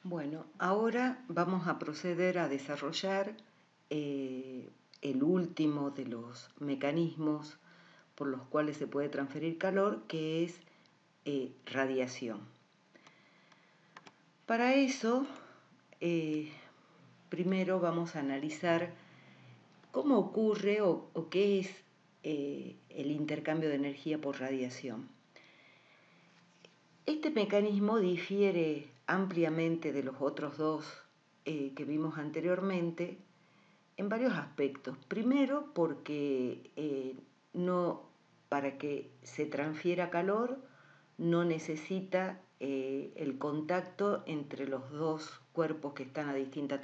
Bueno, ahora vamos a proceder a desarrollar el último de los mecanismos por los cuales se puede transferir calor, que es radiación. Para eso, primero vamos a analizar cómo ocurre o qué es el intercambio de energía por radiación. Este mecanismo difiere ampliamente de los otros dos que vimos anteriormente en varios aspectos. Primero, porque para que se transfiera calor no necesita el contacto entre los dos cuerpos que están a distintas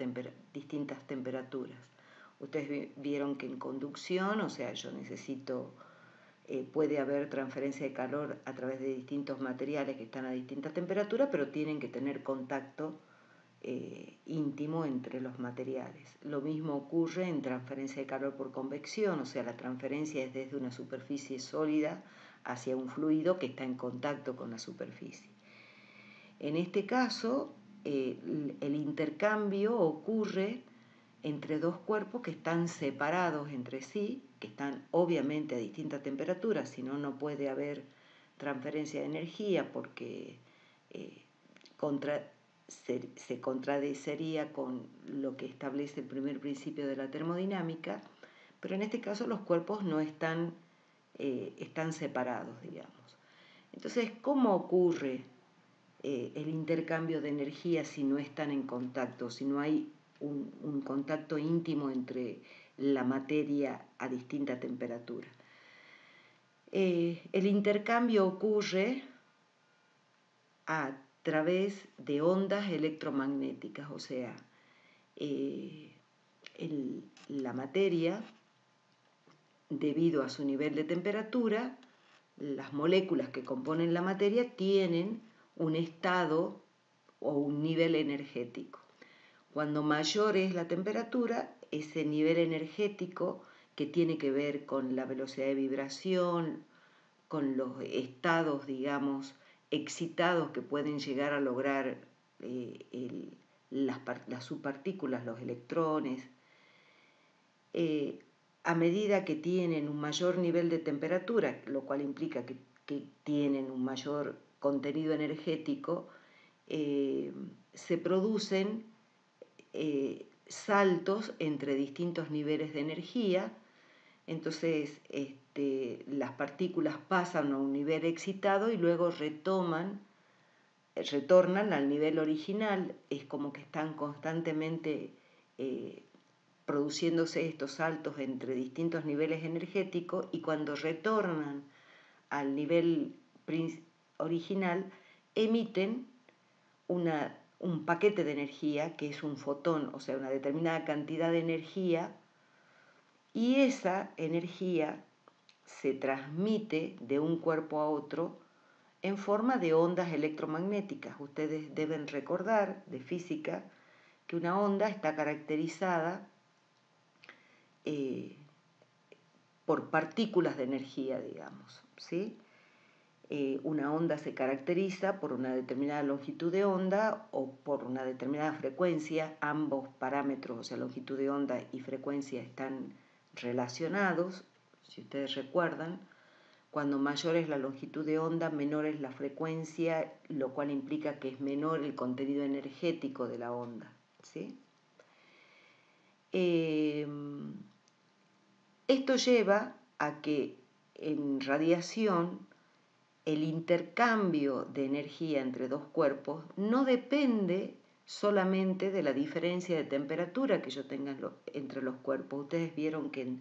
temperaturas. Ustedes vieron que en conducción, o sea, puede haber transferencia de calor a través de distintos materiales que están a distintas temperaturas, pero tienen que tener contacto íntimo entre los materiales. Lo mismo ocurre en transferencia de calor por convección, o sea, la transferencia es desde una superficie sólida hacia un fluido que está en contacto con la superficie. En este caso, el intercambio ocurre entre dos cuerpos que están separados entre sí, que están obviamente a distintas temperaturas, si no, no puede haber transferencia de energía porque se contradeciría con lo que establece el primer principio de la termodinámica, pero en este caso los cuerpos no están separados, digamos. Entonces, ¿cómo ocurre el intercambio de energía si no están en contacto, si no hay un contacto íntimo entre la materia a distinta temperatura? El intercambio ocurre a través de ondas electromagnéticas, o sea, la materia, debido a su nivel de temperatura, las moléculas que componen la materia tienen un estado o un nivel energético. Cuando mayor es la temperatura, ese nivel energético que tiene que ver con la velocidad de vibración, con los estados, digamos, excitados que pueden llegar a lograr las subpartículas, los electrones, a medida que tienen un mayor nivel de temperatura, lo cual implica que tienen un mayor contenido energético, se producen saltos entre distintos niveles de energía. Entonces las partículas pasan a un nivel excitado y luego retornan al nivel original. Es como que están constantemente produciéndose estos saltos entre distintos niveles energéticos, y cuando retornan al nivel original emiten un paquete de energía que es un fotón, o sea, una determinada cantidad de energía, y esa energía se transmite de un cuerpo a otro en forma de ondas electromagnéticas. Ustedes deben recordar de física que una onda está caracterizada por partículas de energía, digamos, ¿sí? Una onda se caracteriza por una determinada longitud de onda o por una determinada frecuencia. Ambos parámetros, o sea, longitud de onda y frecuencia, están relacionados. Si ustedes recuerdan, cuando mayor es la longitud de onda, menor es la frecuencia, lo cual implica que es menor el contenido energético de la onda, ¿sí? Esto lleva a que en radiación el intercambio de energía entre dos cuerpos no depende solamente de la diferencia de temperatura que yo tenga entre los cuerpos. Ustedes vieron que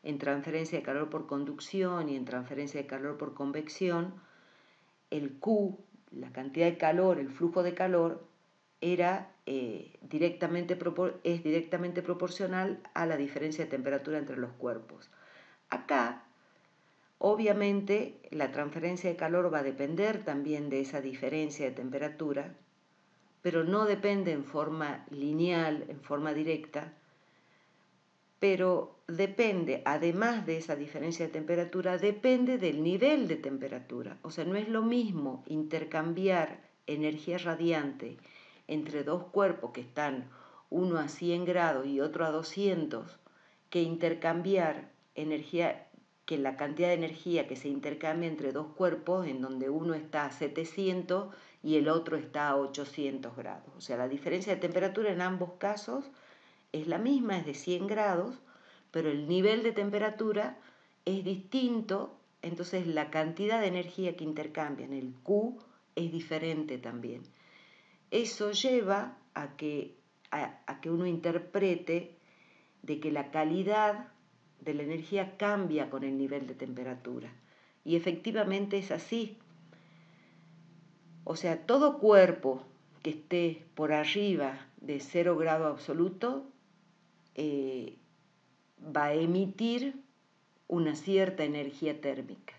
en transferencia de calor por conducción y en transferencia de calor por convección, el Q, la cantidad de calor, el flujo de calor, es directamente proporcional a la diferencia de temperatura entre los cuerpos. Acá, obviamente, la transferencia de calor va a depender también de esa diferencia de temperatura, pero no depende en forma lineal, en forma directa, pero depende, además de esa diferencia de temperatura, depende del nivel de temperatura. O sea, no es lo mismo intercambiar energía radiante entre dos cuerpos que están uno a 100 grados y otro a 200, que intercambiar energía, que la cantidad de energía que se intercambia entre dos cuerpos en donde uno está a 700 y el otro está a 800 grados. O sea, la diferencia de temperatura en ambos casos es la misma, es de 100 grados, pero el nivel de temperatura es distinto, entonces la cantidad de energía que intercambian, el Q, es diferente también. Eso lleva a que uno interprete de que la calidad de la energía cambia con el nivel de temperatura. Y efectivamente es así. O sea, todo cuerpo que esté por arriba de 0 grado absoluto va a emitir una cierta energía térmica.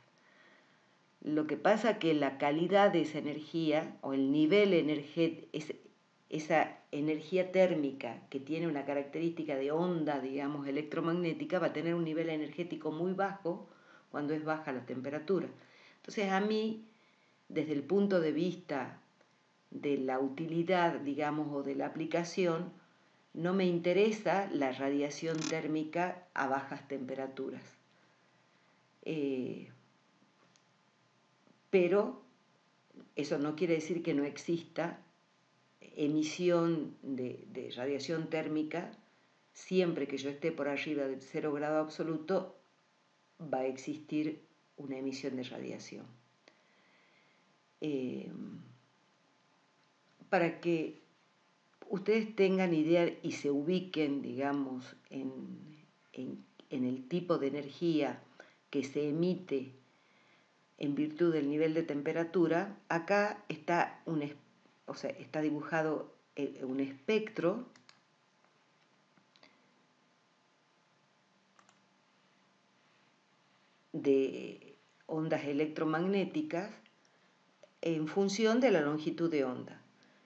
Lo que pasa es que la calidad de esa energía o el nivel energético, esa energía térmica que tiene una característica de onda, digamos, electromagnética, va a tener un nivel energético muy bajo cuando es baja la temperatura. Entonces a mí, desde el punto de vista de la utilidad, digamos, o de la aplicación, no me interesa la radiación térmica a bajas temperaturas. Pero eso no quiere decir que no exista emisión de radiación térmica. Siempre que yo esté por arriba del 0 grado absoluto, va a existir una emisión de radiación. Para que ustedes tengan idea y se ubiquen, digamos, en el tipo de energía que se emite en virtud del nivel de temperatura, acá está está dibujado un espectro de ondas electromagnéticas en función de la longitud de onda.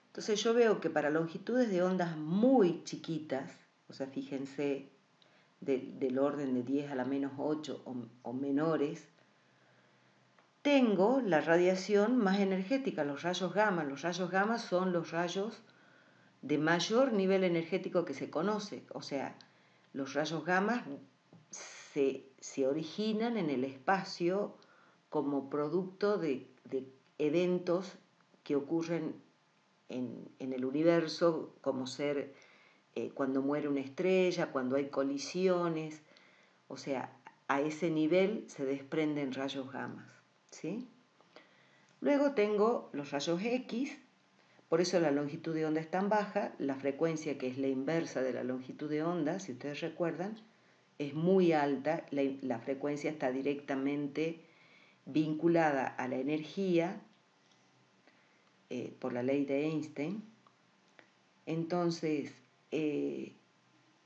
Entonces yo veo que para longitudes de ondas muy chiquitas, o sea, fíjense, del orden de 10 a la menos 8 o menores, tengo la radiación más energética, los rayos gamma. Los rayos gamma son los rayos de mayor nivel energético que se conoce. O sea, los rayos gamma se originan en el espacio como producto de eventos que ocurren en el universo, como ser cuando muere una estrella, cuando hay colisiones. O sea, a ese nivel se desprenden rayos gamma, ¿sí? Luego tengo los rayos X, por eso la longitud de onda es tan baja, la frecuencia, que es la inversa de la longitud de onda, si ustedes recuerdan, es muy alta, la frecuencia está directamente vinculada a la energía por la ley de Einstein. Entonces,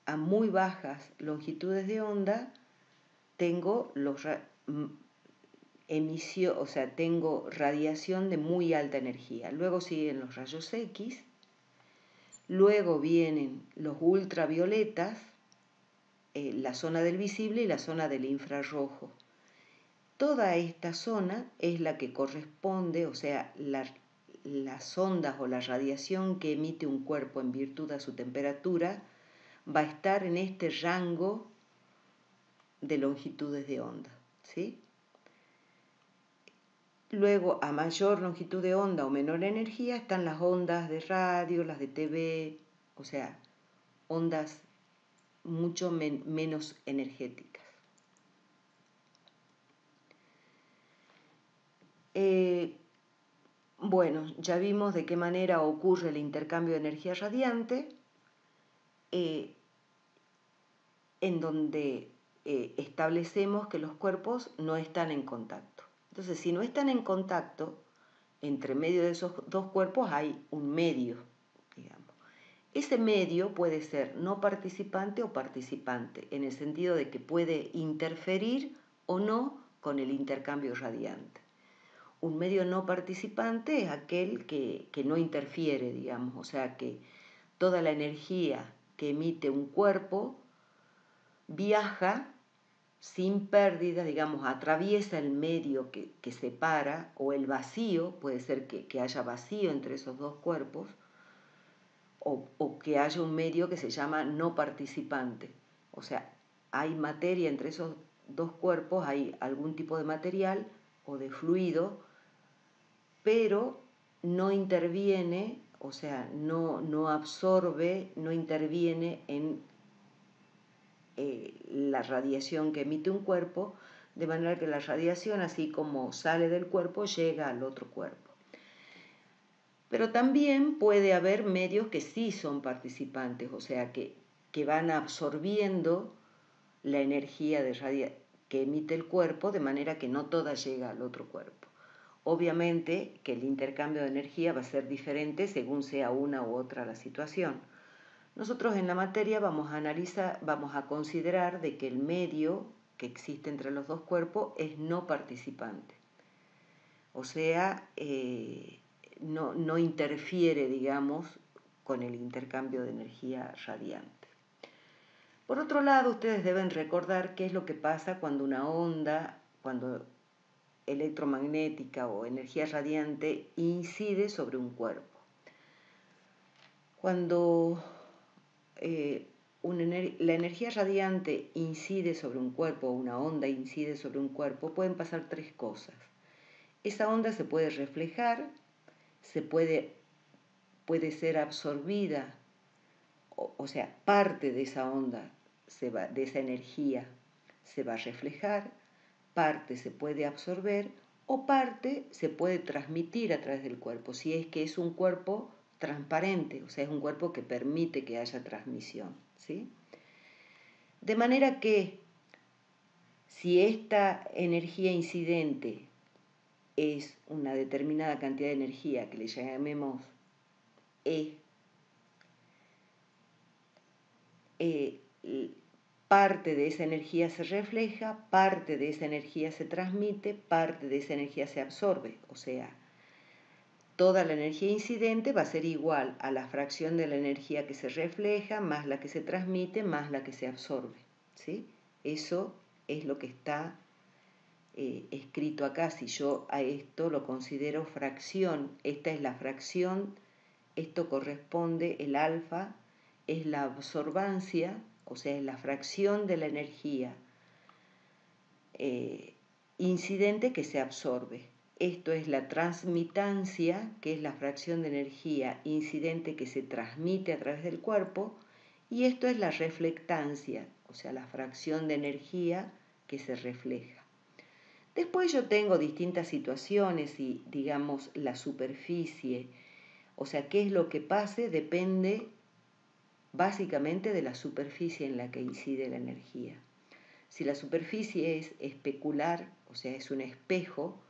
a muy bajas longitudes de onda tengo tengo radiación de muy alta energía. Luego siguen los rayos X, luego vienen los ultravioletas, la zona del visible y la zona del infrarrojo. Toda esta zona es la que corresponde, o sea, las ondas o la radiación que emite un cuerpo en virtud de su temperatura va a estar en este rango de longitudes de onda, ¿sí? Luego, a mayor longitud de onda o menor energía, están las ondas de radio, las de TV, o sea, ondas mucho menos energéticas. Bueno, ya vimos de qué manera ocurre el intercambio de energía radiante, en donde establecemos que los cuerpos no están en contacto. Entonces, si no están en contacto, entre medio de esos dos cuerpos hay un medio, digamos. Ese medio puede ser no participante o participante, en el sentido de que puede interferir o no con el intercambio radiante. Un medio no participante es aquel que no interfiere, digamos, o sea que toda la energía que emite un cuerpo viaja sin pérdida, digamos, atraviesa el medio que separa, o el vacío, puede ser que haya vacío entre esos dos cuerpos, o que haya un medio que se llama no participante. O sea, hay materia entre esos dos cuerpos, hay algún tipo de material o de fluido, pero no interviene, o sea, no absorbe, no interviene en la radiación que emite un cuerpo, de manera que la radiación, así como sale del cuerpo, llega al otro cuerpo. Pero también puede haber medios que sí son participantes, o sea, que van absorbiendo la energía que emite el cuerpo, de manera que no toda llega al otro cuerpo. Obviamente que el intercambio de energía va a ser diferente según sea una u otra la situación. Nosotros en la materia vamos a considerar de que el medio que existe entre los dos cuerpos es no participante. O sea, no interfiere, digamos, con el intercambio de energía radiante. Por otro lado, ustedes deben recordar qué es lo que pasa cuando una onda, cuando electromagnética o energía radiante incide sobre un cuerpo. Cuando la energía radiante incide sobre un cuerpo, o una onda incide sobre un cuerpo, pueden pasar tres cosas. Esa onda se puede reflejar, puede ser absorbida, o sea, parte de esa onda, de esa energía, se va a reflejar, parte se puede absorber o parte se puede transmitir a través del cuerpo, si es que es un cuerpo transparente, o sea, es un cuerpo que permite que haya transmisión, ¿sí? De manera que si esta energía incidente es una determinada cantidad de energía que le llamemos E, parte de esa energía se refleja, parte de esa energía se transmite, parte de esa energía se absorbe, o sea, toda la energía incidente va a ser igual a la fracción de la energía que se refleja, más la que se transmite, más la que se absorbe, ¿sí? Eso es lo que está escrito acá. Si yo a esto lo considero fracción, esta es la fracción, esto corresponde, el alfa es la absorbancia, o sea, es la fracción de la energía incidente que se absorbe. Esto es la transmitancia, que es la fracción de energía incidente que se transmite a través del cuerpo, y esto es la reflectancia, o sea, la fracción de energía que se refleja. Después yo tengo distintas situaciones y, digamos, la superficie, o sea, qué es lo que pase depende básicamente de la superficie en la que incide la energía. Si la superficie es especular, o sea, es un espejo,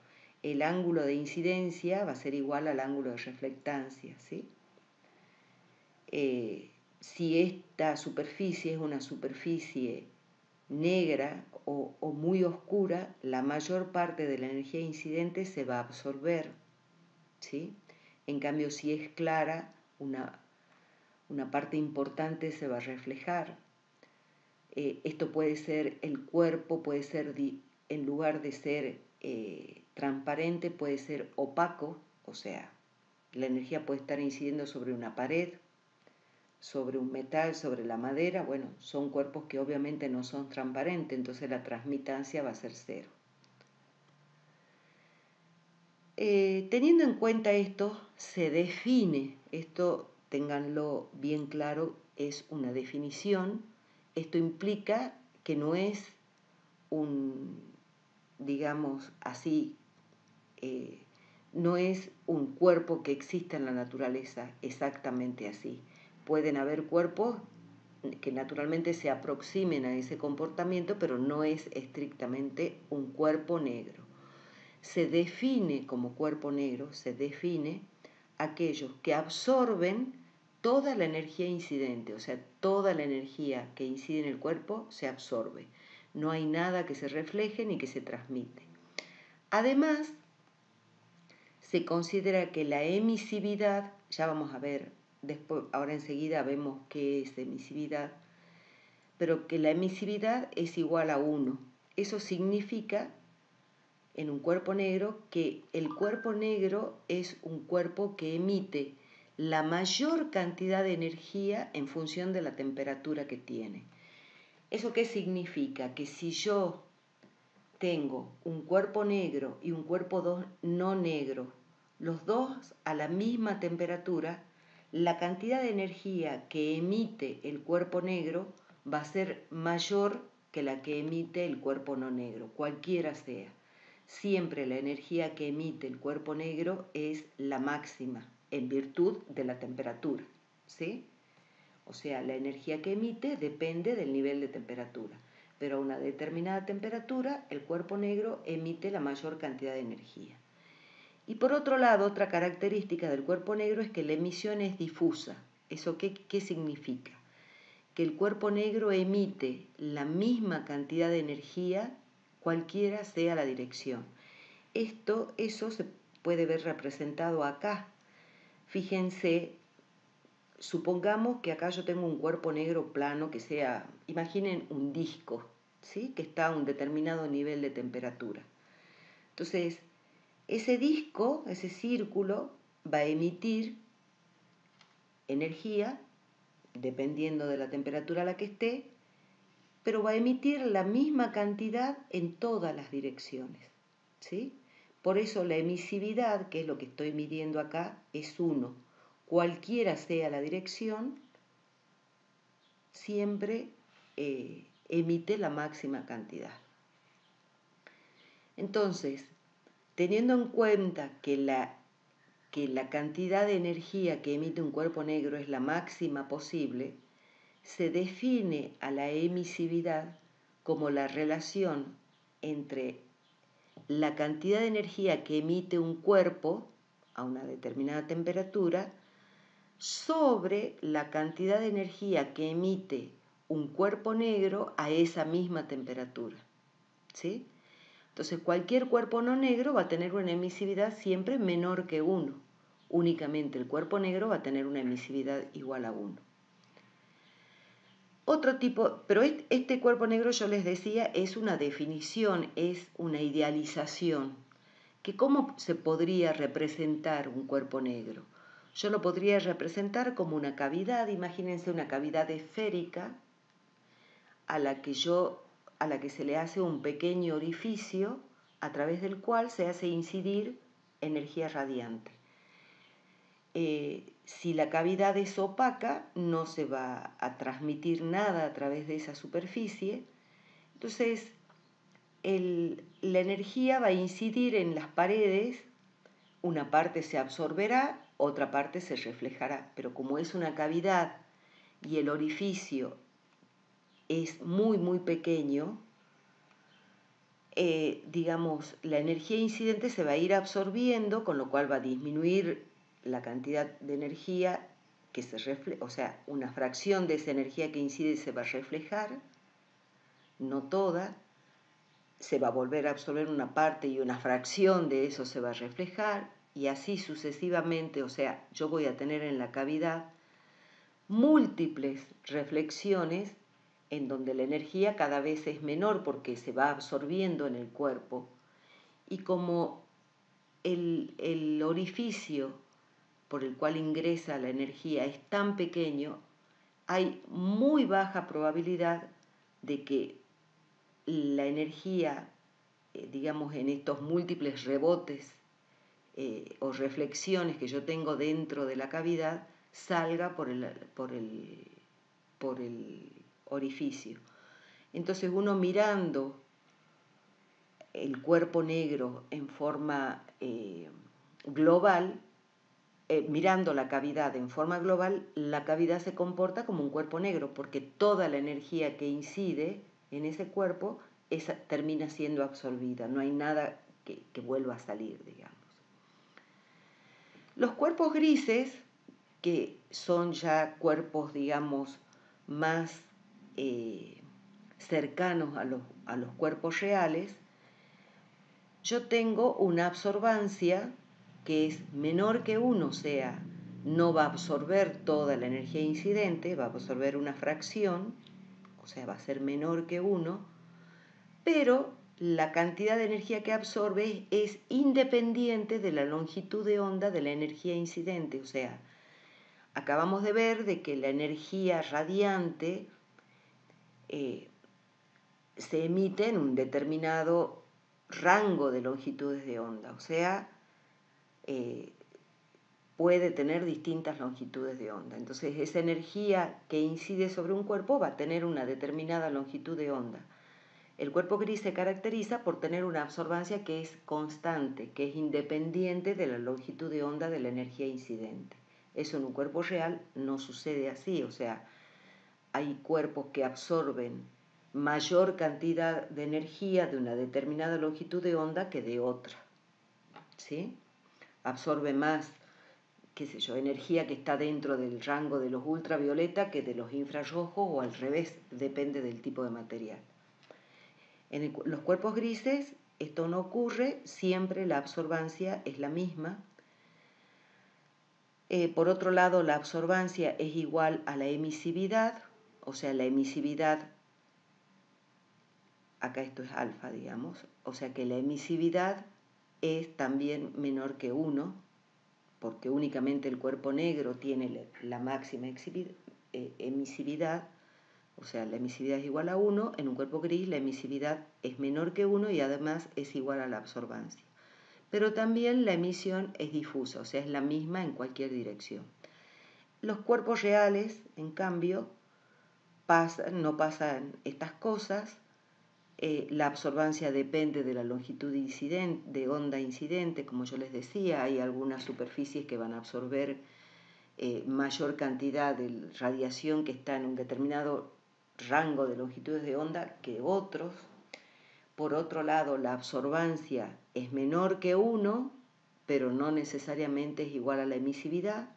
el ángulo de incidencia va a ser igual al ángulo de reflectancia, ¿sí? Si esta superficie es una superficie negra o muy oscura, la mayor parte de la energía incidente se va a absorber, ¿sí? En cambio, si es clara, una parte importante se va a reflejar. Esto puede ser el cuerpo, puede ser, en lugar de ser transparente, puede ser opaco, o sea, la energía puede estar incidiendo sobre una pared, sobre un metal, sobre la madera. Bueno, son cuerpos que obviamente no son transparentes, entonces la transmitancia va a ser cero. Teniendo en cuenta esto, se define, esto ténganlo bien claro, es una definición. Esto implica que no es digamos así, no es un cuerpo que exista en la naturaleza exactamente así. Pueden haber cuerpos que naturalmente se aproximen a ese comportamiento, pero no es estrictamente un cuerpo negro. Se define como cuerpo negro, se define aquellos que absorben toda la energía incidente, o sea, toda la energía que incide en el cuerpo se absorbe. No hay nada que se refleje ni que se transmite. Además, se considera que la emisividad, ya vamos a ver, después, ahora enseguida vemos qué es emisividad, pero que la emisividad es igual a 1. Eso significa, en un cuerpo negro, que el cuerpo negro es un cuerpo que emite la mayor cantidad de energía en función de la temperatura que tiene. ¿Eso qué significa? Que si yo tengo un cuerpo negro y un cuerpo no negro, los dos a la misma temperatura, la cantidad de energía que emite el cuerpo negro va a ser mayor que la que emite el cuerpo no negro, cualquiera sea. Siempre la energía que emite el cuerpo negro es la máxima en virtud de la temperatura, ¿sí? O sea, la energía que emite depende del nivel de temperatura, pero a una determinada temperatura el cuerpo negro emite la mayor cantidad de energía. Y por otro lado, otra característica del cuerpo negro es que la emisión es difusa. ¿Eso qué significa? Que el cuerpo negro emite la misma cantidad de energía cualquiera sea la dirección. Eso se puede ver representado acá. Fíjense, supongamos que acá yo tengo un cuerpo negro plano que sea, imaginen un disco, ¿sí? Que está a un determinado nivel de temperatura. Entonces, ese disco, ese círculo, va a emitir energía, dependiendo de la temperatura a la que esté, pero va a emitir la misma cantidad en todas las direcciones, ¿sí? Por eso la emisividad, que es lo que estoy midiendo acá, es 1. Cualquiera sea la dirección, siempre emite la máxima cantidad. Entonces, teniendo en cuenta que la cantidad de energía que emite un cuerpo negro es la máxima posible, se define a la emisividad como la relación entre la cantidad de energía que emite un cuerpo a una determinada temperatura sobre la cantidad de energía que emite un cuerpo negro a esa misma temperatura, ¿sí? Entonces, cualquier cuerpo no negro va a tener una emisividad siempre menor que 1. Únicamente el cuerpo negro va a tener una emisividad igual a 1. Otro tipo, pero este cuerpo negro, yo les decía, es una definición, es una idealización. Que ¿cómo se podría representar un cuerpo negro? Yo lo podría representar como una cavidad, imagínense una cavidad esférica a la que se le hace un pequeño orificio a través del cual se hace incidir energía radiante. Si la cavidad es opaca, no se va a transmitir nada a través de esa superficie. Entonces, la energía va a incidir en las paredes, una parte se absorberá, otra parte se reflejará, pero como es una cavidad y el orificio es muy, muy pequeño, digamos, la energía incidente se va a ir absorbiendo, con lo cual va a disminuir la cantidad de energía que se refleja, o sea, una fracción de esa energía que incide se va a reflejar, no toda, se va a volver a absorber una parte y una fracción de eso se va a reflejar, y así sucesivamente, o sea, yo voy a tener en la cavidad múltiples reflexiones en donde la energía cada vez es menor porque se va absorbiendo en el cuerpo. Y como el orificio por el cual ingresa la energía es tan pequeño, hay muy baja probabilidad de que la energía, digamos, en estos múltiples rebotes o reflexiones que yo tengo dentro de la cavidad, salga por el orificio. Entonces uno mirando el cuerpo negro en forma global, mirando la cavidad en forma global, la cavidad se comporta como un cuerpo negro, porque toda la energía que incide en ese cuerpo termina siendo absorbida, no hay nada que vuelva a salir, digamos. Los cuerpos grises, que son ya cuerpos, digamos, más cercanos a los cuerpos reales, yo tengo una absorbancia que es menor que 1, o sea, no va a absorber toda la energía incidente, va a absorber una fracción, o sea, va a ser menor que 1, pero la cantidad de energía que absorbe es independiente de la longitud de onda de la energía incidente, o sea, acabamos de ver de que la energía radiante se emite en un determinado rango de longitudes de onda, o sea, puede tener distintas longitudes de onda. Entonces, esa energía que incide sobre un cuerpo va a tener una determinada longitud de onda. El cuerpo gris se caracteriza por tener una absorbancia que es constante, que es independiente de la longitud de onda de la energía incidente. Eso en un cuerpo real no sucede así, o sea, hay cuerpos que absorben mayor cantidad de energía de una determinada longitud de onda que de otra, ¿sí? Absorbe más, qué sé yo, energía que está dentro del rango de los ultravioleta que de los infrarrojos, o al revés, depende del tipo de material. En los cuerpos grises esto no ocurre, siempre la absorbancia es la misma. Por otro lado, la absorbancia es igual a la emisividad, o sea, la emisividad, acá esto es alfa, digamos, o sea que la emisividad es también menor que 1, porque únicamente el cuerpo negro tiene la máxima emisividad, o sea, la emisividad es igual a 1, en un cuerpo gris la emisividad es menor que 1 y además es igual a la absorbancia. Pero también la emisión es difusa, o sea, es la misma en cualquier dirección. Los cuerpos reales, en cambio, no pasan estas cosas. La absorbancia depende de la longitud de onda incidente, como yo les decía, hay algunas superficies que van a absorber mayor cantidad de radiación que está en un determinado rango de longitudes de onda que otros. Por otro lado, la absorbancia es menor que 1, pero no necesariamente es igual a la emisividad.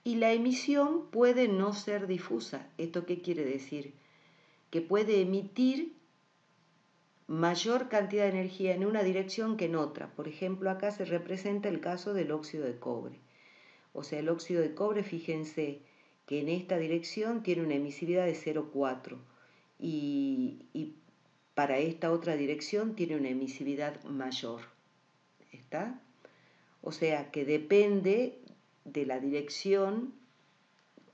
Y la emisión puede no ser difusa. ¿Esto qué quiere decir? Que puede emitir mayor cantidad de energía en una dirección que en otra. Por ejemplo, acá se representa el caso del óxido de cobre. O sea, el óxido de cobre, fíjense que en esta dirección tiene una emisividad de 0,4 y para esta otra dirección tiene una emisividad mayor. ¿Está? O sea, que depende de la dirección,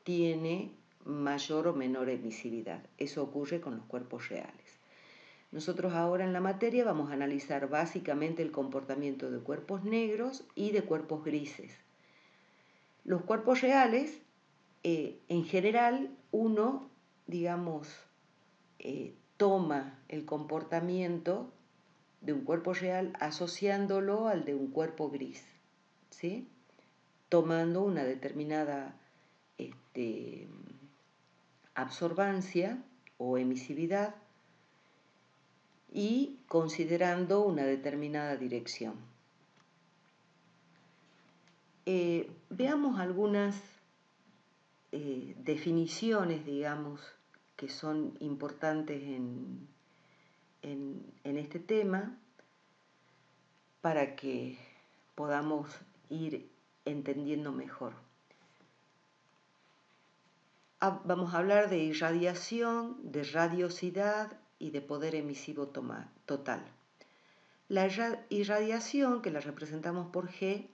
tiene mayor o menor emisividad. Eso ocurre con los cuerpos reales. Nosotros ahora en la materia vamos a analizar básicamente el comportamiento de cuerpos negros y de cuerpos grises. Los cuerpos reales, en general, uno, digamos, toma el comportamiento de un cuerpo real asociándolo al de un cuerpo gris, ¿sí? Tomando una determinada absorbancia o emisividad y considerando una determinada dirección. Veamos algunas definiciones, digamos, que son importantes en este tema para que podamos ir entendiendo mejor. Vamos a hablar de irradiación, de radiosidad y de poder emisivo total. La irradiación, que la representamos por G,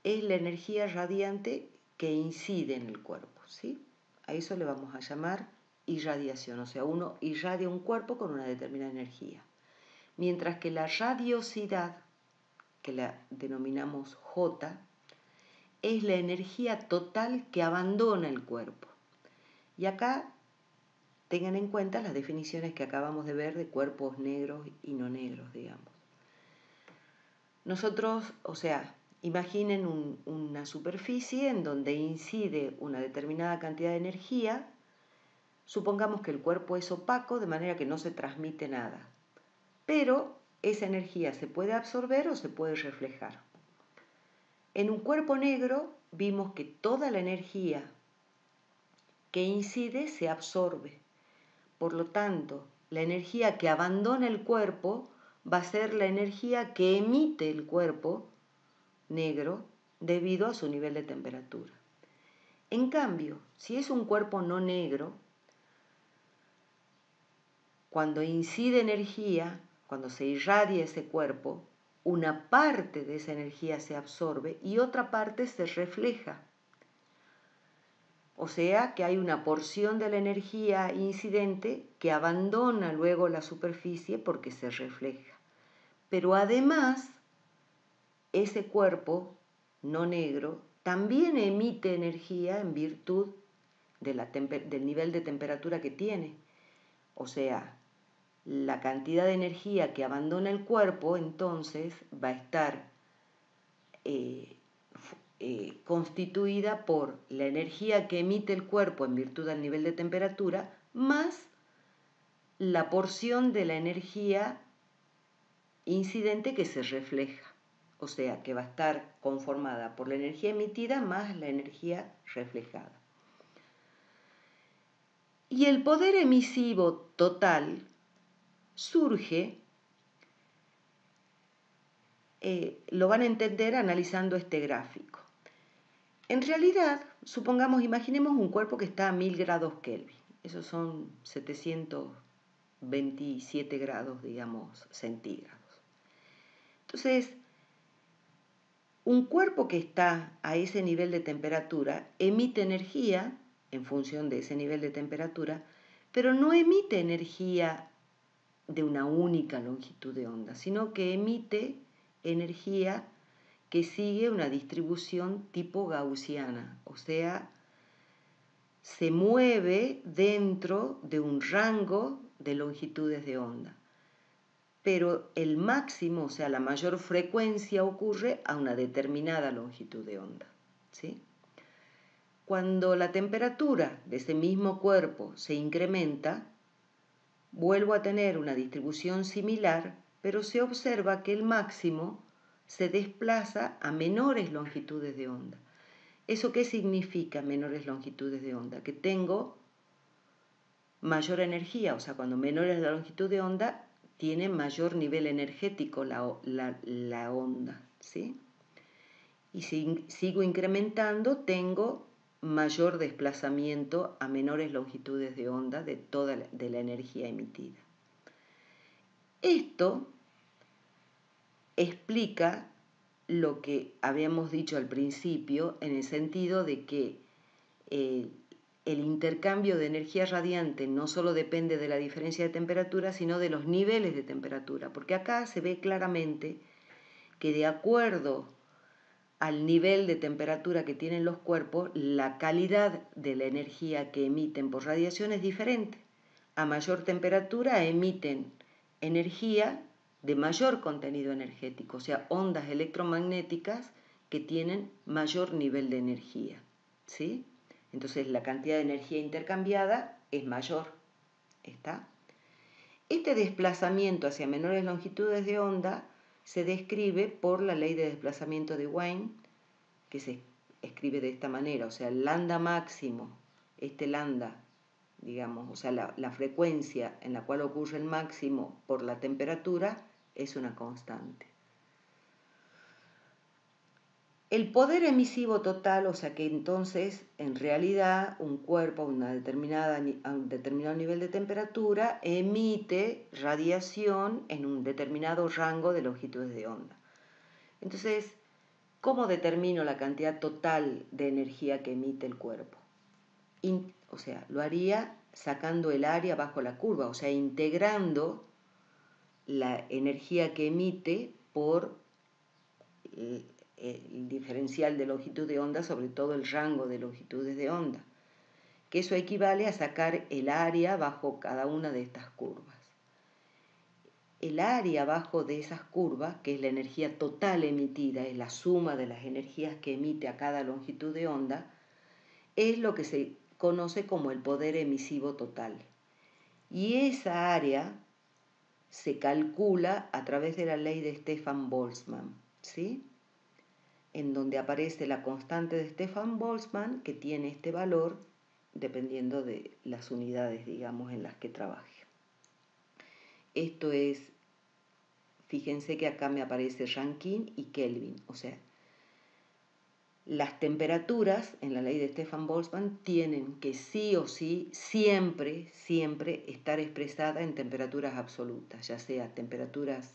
es la energía radiante que incide en el cuerpo, ¿sí? A eso le vamos a llamar irradiación, o sea, uno irradia un cuerpo con una determinada energía. Mientras que la radiosidad, que la denominamos J, es la energía total que abandona el cuerpo. Y acá tengan en cuenta las definiciones que acabamos de ver de cuerpos negros y no negros, digamos. Nosotros, o sea, imaginen una superficie en donde incide una determinada cantidad de energía. Supongamos que el cuerpo es opaco, de manera que no se transmite nada. Pero esa energía se puede absorber o se puede reflejar. En un cuerpo negro vimos que toda la energía que incide se absorbe. Por lo tanto, la energía que abandona el cuerpo va a ser la energía que emite el cuerpo negro debido a su nivel de temperatura. En cambio, si es un cuerpo no negro, cuando incide energía, cuando se irradia ese cuerpo, una parte de esa energía se absorbe y otra parte se refleja. O sea que hay una porción de la energía incidente que abandona luego la superficie porque se refleja. Pero además, ese cuerpo no negro también emite energía en virtud del nivel de temperatura que tiene. O sea, la cantidad de energía que abandona el cuerpo entonces va a estar constituida por la energía que emite el cuerpo en virtud del nivel de temperatura más la porción de la energía incidente que se refleja. O sea, que va a estar conformada por la energía emitida más la energía reflejada. Y el poder emisivo total surge, lo van a entender analizando este gráfico. En realidad, imaginemos un cuerpo que está a 1000 grados Kelvin. Esos son 727 grados, digamos, centígrados. Entonces, un cuerpo que está a ese nivel de temperatura emite energía en función de ese nivel de temperatura, pero no emite energía de una única longitud de onda, sino que emite energía que sigue una distribución tipo gaussiana, o sea, se mueve dentro de un rango de longitudes de onda. Pero el máximo, o sea, la mayor frecuencia ocurre a una determinada longitud de onda, ¿sí? Cuando la temperatura de ese mismo cuerpo se incrementa, vuelvo a tener una distribución similar, pero se observa que el máximo se desplaza a menores longitudes de onda. ¿Eso qué significa menores longitudes de onda? Que tengo mayor energía, o sea, cuando menor es la longitud de onda, tiene mayor nivel energético la onda, ¿sí? Y si sigo incrementando, tengo mayor desplazamiento a menores longitudes de onda de la energía emitida. Esto explica lo que habíamos dicho al principio, en el sentido de que el intercambio de energía radiante no solo depende de la diferencia de temperatura, sino de los niveles de temperatura, porque acá se ve claramente que de acuerdo al nivel de temperatura que tienen los cuerpos, la calidad de la energía que emiten por radiación es diferente. A mayor temperatura emiten energía de mayor contenido energético, o sea, ondas electromagnéticas que tienen mayor nivel de energía, ¿sí? Entonces la cantidad de energía intercambiada es mayor, ¿está? Este desplazamiento hacia menores longitudes de onda se describe por la ley de desplazamiento de Wien, que se escribe de esta manera, o sea, el lambda máximo, este lambda, digamos, o sea, la frecuencia en la cual ocurre el máximo por la temperatura es una constante. El poder emisivo total, o sea que entonces en realidad un cuerpo a un determinado nivel de temperatura emite radiación en un determinado rango de longitudes de onda. Entonces, ¿cómo determino la cantidad total de energía que emite el cuerpo? O sea, lo haría sacando el área bajo la curva, o sea, integrando la energía que emite por el diferencial de longitud de onda, sobre todo el rango de longitudes de onda, que eso equivale a sacar el área bajo cada una de estas curvas. El área bajo de esas curvas, que es la energía total emitida, es la suma de las energías que emite a cada longitud de onda, es lo que se conoce como el poder emisivo total. Y esa área se calcula a través de la ley de Stefan Boltzmann, ¿sí? En donde aparece la constante de Stefan Boltzmann, que tiene este valor dependiendo de las unidades, digamos, en las que trabaje. Esto es, fíjense que acá me aparece Rankine y Kelvin, o sea, las temperaturas en la ley de Stefan Boltzmann tienen que sí o sí siempre estar expresadas en temperaturas absolutas, ya sea temperaturas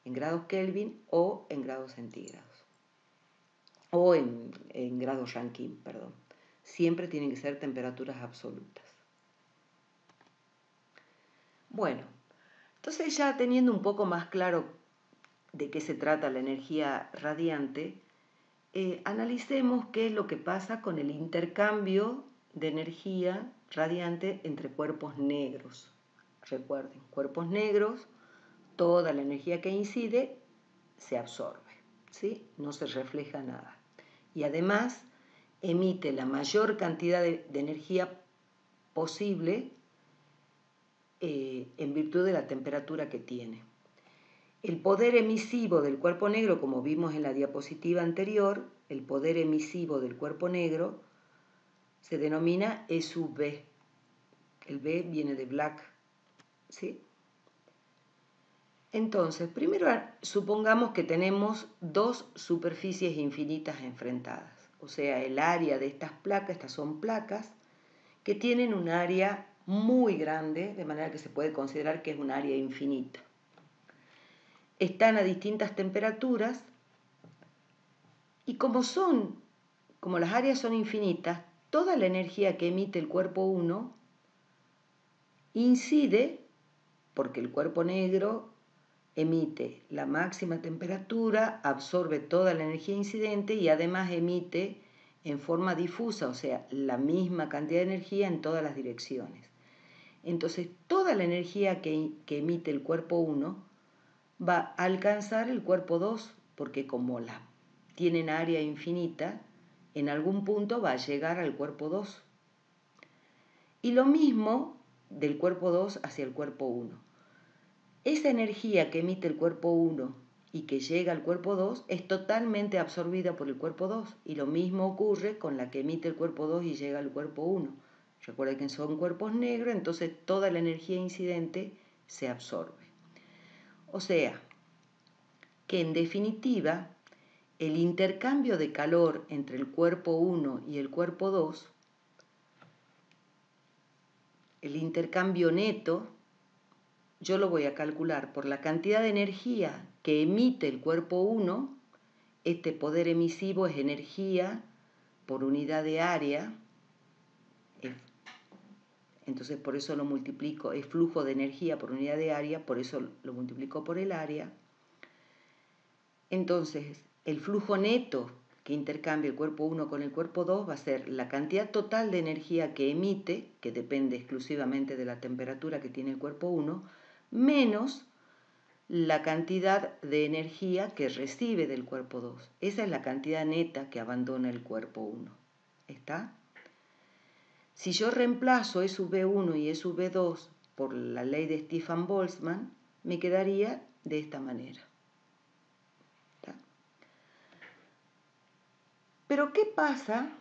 en grados Kelvin o en grados centígrados, o en grados Rankine, perdón. Siempre tienen que ser temperaturas absolutas. Bueno, entonces ya teniendo un poco más claro de qué se trata la energía radiante, analicemos qué es lo que pasa con el intercambio de energía radiante entre cuerpos negros. Recuerden, cuerpos negros, toda la energía que incide se absorbe, ¿sí? No se refleja nada. Y además emite la mayor cantidad de energía posible en virtud de la temperatura que tiene. El poder emisivo del cuerpo negro, como vimos en la diapositiva anterior, el poder emisivo del cuerpo negro se denomina E sub B. El B viene de black, ¿sí? Entonces, primero supongamos que tenemos dos superficies infinitas enfrentadas. O sea, el área de estas son placas, que tienen un área muy grande, de manera que se puede considerar que es un área infinita. Están a distintas temperaturas y como las áreas son infinitas, toda la energía que emite el cuerpo 1 incide, porque el cuerpo negro emite la máxima temperatura, absorbe toda la energía incidente y además emite en forma difusa, o sea, la misma cantidad de energía en todas las direcciones. Entonces, toda la energía que emite el cuerpo 1 va a alcanzar el cuerpo 2, porque como tienen área infinita, en algún punto va a llegar al cuerpo 2. Y lo mismo del cuerpo 2 hacia el cuerpo 1. Esa energía que emite el cuerpo 1 y que llega al cuerpo 2 es totalmente absorbida por el cuerpo 2. Y lo mismo ocurre con la que emite el cuerpo 2 y llega al cuerpo 1. Recuerden que son cuerpos negros, entonces toda la energía incidente se absorbe. O sea, que en definitiva, el intercambio de calor entre el cuerpo 1 y el cuerpo 2, el intercambio neto, yo lo voy a calcular por la cantidad de energía que emite el cuerpo 1, este poder emisivo es energía por unidad de área, entonces por eso lo multiplico, es flujo de energía por unidad de área, por eso lo multiplico por el área. Entonces, el flujo neto que intercambia el cuerpo 1 con el cuerpo 2 va a ser la cantidad total de energía que emite, que depende exclusivamente de la temperatura que tiene el cuerpo 1, menos la cantidad de energía que recibe del cuerpo 2. Esa es la cantidad neta que abandona el cuerpo 1. ¿Está? Si yo reemplazo E sub B1 y E sub B2 por la ley de Stefan-Boltzmann, me quedaría de esta manera. ¿Está? Pero ¿qué pasa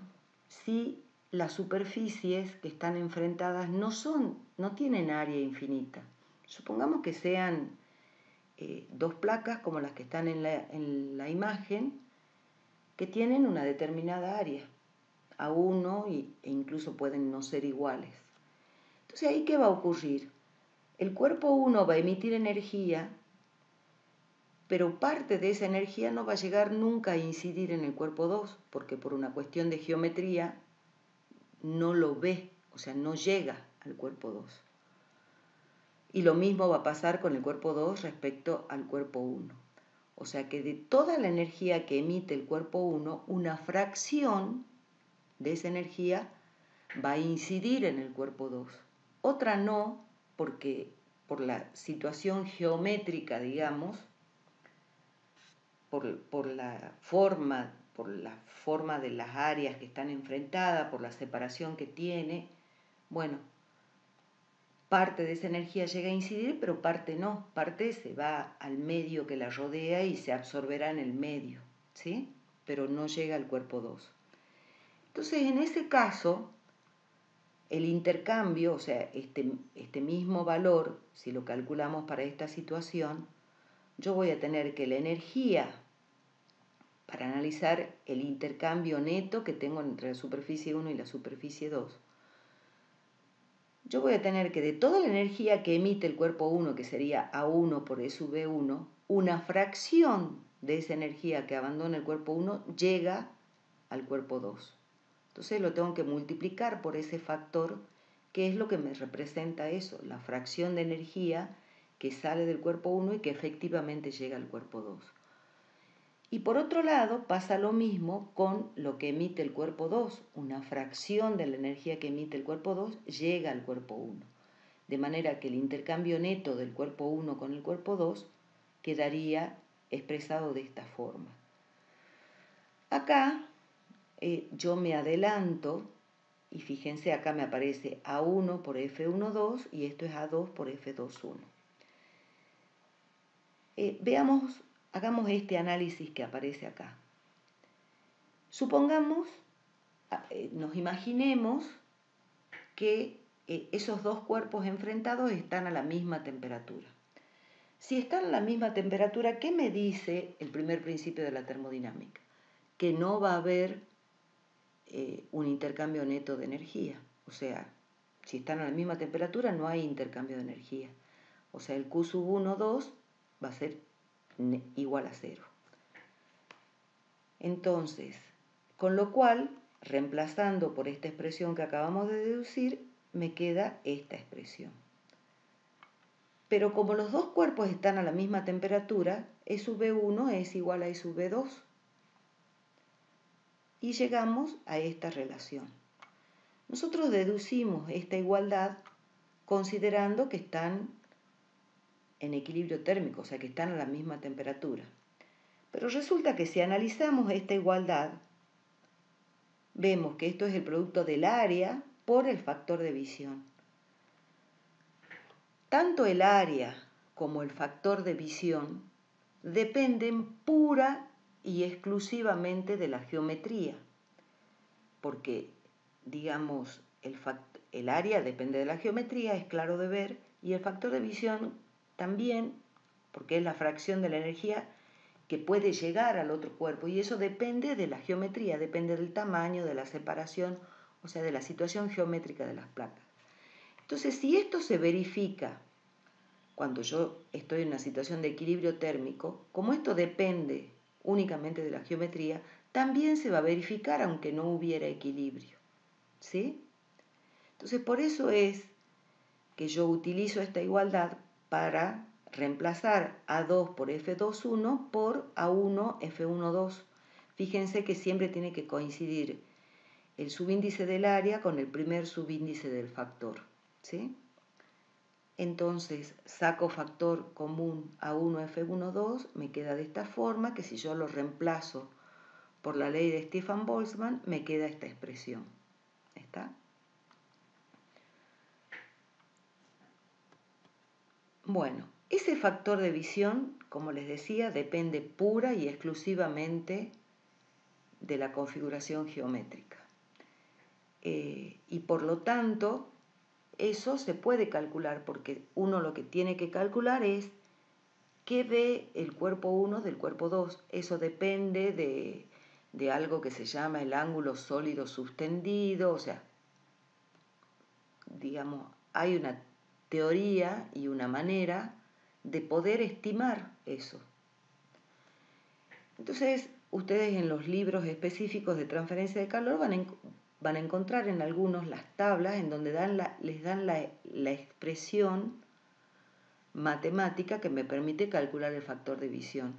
si las superficies que están enfrentadas no tienen área infinita? Supongamos que sean dos placas como las que están en la imagen, que tienen una determinada área, A1 e incluso pueden no ser iguales. Entonces, ¿ahí qué va a ocurrir? El cuerpo 1 va a emitir energía, pero parte de esa energía no va a llegar nunca a incidir en el cuerpo 2, porque por una cuestión de geometría no lo ve, o sea, no llega al cuerpo 2. Y lo mismo va a pasar con el cuerpo 2 respecto al cuerpo 1. O sea que de toda la energía que emite el cuerpo 1, una fracción de esa energía va a incidir en el cuerpo 2. Otra no, porque por la situación geométrica, digamos, por la forma de las áreas que están enfrentadas, por la separación que tiene, bueno, parte de esa energía llega a incidir, pero parte no, parte se va al medio que la rodea y se absorberá en el medio, ¿sí? Pero no llega al cuerpo 2. Entonces, en ese caso, el intercambio, o sea, este mismo valor, si lo calculamos para esta situación, yo voy a tener que la energía, para analizar el intercambio neto que tengo entre la superficie 1 y la superficie 2, yo voy a tener que de toda la energía que emite el cuerpo 1, que sería A1 por E sub B1, una fracción de esa energía que abandona el cuerpo 1 llega al cuerpo 2. Entonces lo tengo que multiplicar por ese factor, que es lo que me representa eso, la fracción de energía que sale del cuerpo 1 y que efectivamente llega al cuerpo 2. Y por otro lado pasa lo mismo con lo que emite el cuerpo 2. Una fracción de la energía que emite el cuerpo 2 llega al cuerpo 1. De manera que el intercambio neto del cuerpo 1 con el cuerpo 2 quedaría expresado de esta forma. Acá yo me adelanto y fíjense, acá me aparece A1 por F12 y esto es A2 por F21. Hagamos este análisis que aparece acá. Supongamos, nos imaginemos que esos dos cuerpos enfrentados están a la misma temperatura. Si están a la misma temperatura, ¿qué me dice el primer principio de la termodinámica? Que no va a haber un intercambio neto de energía. O sea, si están a la misma temperatura no hay intercambio de energía. O sea, el Q sub 1, 2 va a ser igual a 0. Entonces, con lo cual, reemplazando por esta expresión que acabamos de deducir, me queda esta expresión. Pero como los dos cuerpos están a la misma temperatura, E sub B1 es igual a E sub B2. Y llegamos a esta relación. Nosotros deducimos esta igualdad considerando que están en equilibrio térmico, o sea que están a la misma temperatura. Pero resulta que si analizamos esta igualdad, vemos que esto es el producto del área por el factor de visión. Tanto el área como el factor de visión dependen pura y exclusivamente de la geometría, porque, digamos, el área depende de la geometría, es claro de ver, y el factor de visión también, porque es la fracción de la energía que puede llegar al otro cuerpo, y eso depende de la geometría, depende del tamaño, de la separación, o sea, de la situación geométrica de las placas. Entonces, si esto se verifica cuando yo estoy en una situación de equilibrio térmico, como esto depende únicamente de la geometría, también se va a verificar aunque no hubiera equilibrio. ¿Sí? Entonces, por eso es que yo utilizo esta igualdad para reemplazar A2 por F21 por A1 F12. Fíjense que siempre tiene que coincidir el subíndice del área con el primer subíndice del factor. ¿Sí? Entonces saco factor común A1 F12, me queda de esta forma, que si yo lo reemplazo por la ley de Stefan-Boltzmann, me queda esta expresión. ¿Está? Bueno, ese factor de visión, como les decía, depende pura y exclusivamente de la configuración geométrica. Y por lo tanto, eso se puede calcular, porque uno lo que tiene que calcular es qué ve el cuerpo 1 del cuerpo 2. Eso depende de algo que se llama el ángulo sólido subtendido, o sea, digamos, hay una teoría y una manera de poder estimar eso. Entonces, ustedes en los libros específicos de transferencia de calor van a encontrar en algunos las tablas en donde les dan la expresión matemática que me permite calcular el factor de visión,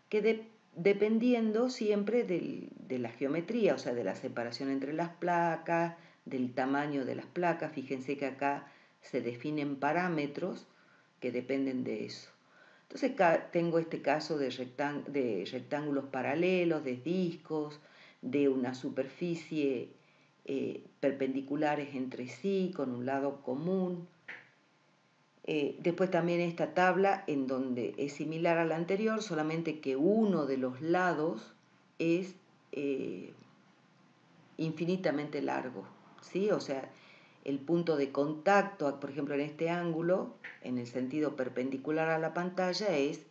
que dependiendo siempre de la geometría, o sea, de la separación entre las placas, del tamaño de las placas. Fíjense que acá se definen parámetros que dependen de eso. Entonces tengo este caso de rectángulos paralelos, de discos, de una superficie perpendiculares entre sí, con un lado común. Después también esta tabla en donde es similar a la anterior, solamente que uno de los lados es infinitamente largo, ¿sí? O sea, el punto de contacto, por ejemplo, en este ángulo, en el sentido perpendicular a la pantalla, es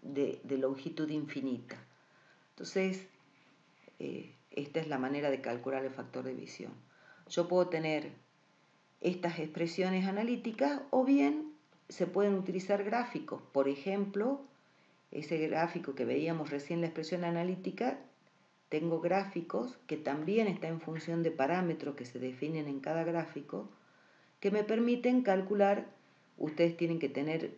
de longitud infinita. Entonces, esta es la manera de calcular el factor de visión. Yo puedo tener estas expresiones analíticas o bien se pueden utilizar gráficos. Por ejemplo, ese gráfico que veíamos recién, la expresión analítica, tengo gráficos que también están en función de parámetros que se definen en cada gráfico, que me permiten calcular. Ustedes tienen que tener,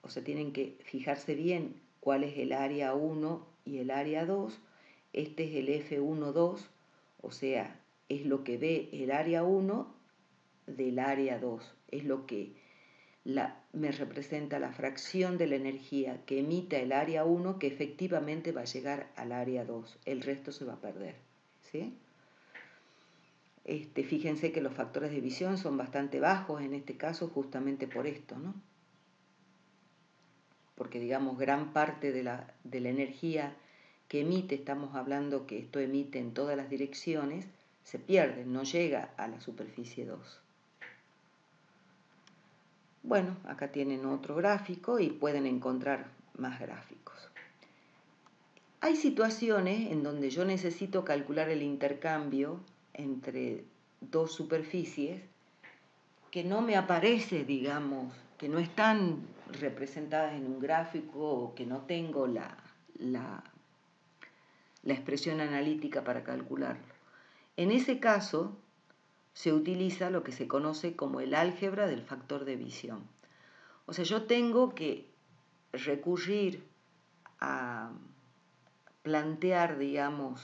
o sea, tienen que fijarse bien cuál es el área 1 y el área 2. Este es el F1,2, o sea, es lo que ve el área 1 del área 2. Es lo que me representa la fracción de la energía que emite el área 1 que efectivamente va a llegar al área 2. El resto se va a perder, ¿sí? Fíjense que los factores de visión son bastante bajos en este caso justamente por esto, ¿no? Porque digamos gran parte de la energía que emite, estamos hablando que esto emite en todas las direcciones, se pierde, no llega a la superficie 2. Bueno, acá tienen otro gráfico y pueden encontrar más gráficos. Hay situaciones en donde yo necesito calcular el intercambio entre dos superficies que no me aparece, digamos, que no están representadas en un gráfico o que no tengo la expresión analítica para calcularlo. En ese caso, se utiliza lo que se conoce como el álgebra del factor de visión. O sea, yo tengo que recurrir a plantear, digamos,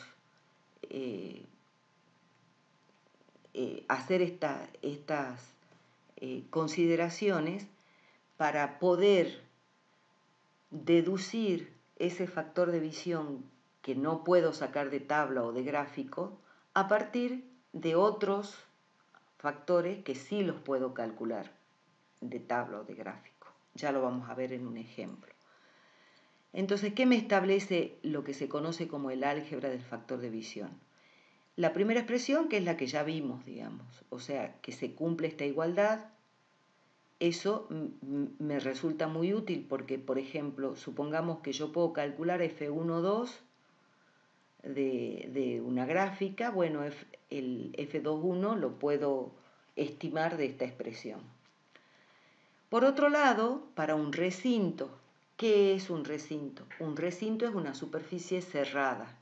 hacer estas consideraciones para poder deducir ese factor de visión que no puedo sacar de tabla o de gráfico a partir de otros factores que sí los puedo calcular de tabla o de gráfico. Ya lo vamos a ver en un ejemplo. Entonces, ¿qué me establece lo que se conoce como el álgebra del factor de visión? La primera expresión, que es la que ya vimos, digamos, o sea, que se cumple esta igualdad. Eso me resulta muy útil porque, por ejemplo, supongamos que yo puedo calcular F1,2 de una gráfica, bueno, el F2,1 lo puedo estimar de esta expresión. Por otro lado, para un recinto, ¿qué es un recinto? Un recinto es una superficie cerrada.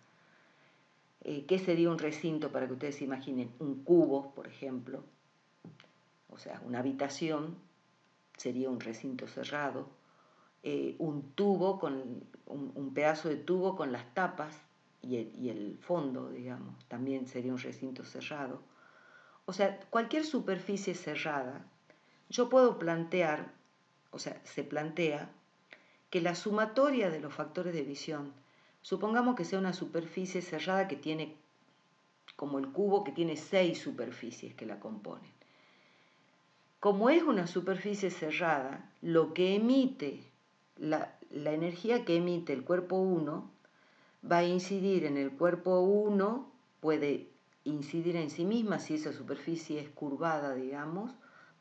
¿Qué sería un recinto para que ustedes se imaginen? Un cubo, por ejemplo, o sea, una habitación sería un recinto cerrado. Un tubo, un pedazo de tubo con las tapas y el fondo, digamos, también sería un recinto cerrado. O sea, cualquier superficie cerrada, yo puedo plantear, o sea, se plantea que la sumatoria de los factores de visión, supongamos que sea una superficie cerrada que tiene, como el cubo, que tiene 6 superficies que la componen. Como es una superficie cerrada, lo que emite, la energía que emite el cuerpo 1 va a incidir en el cuerpo 1, puede incidir en sí misma si esa superficie es curvada, digamos,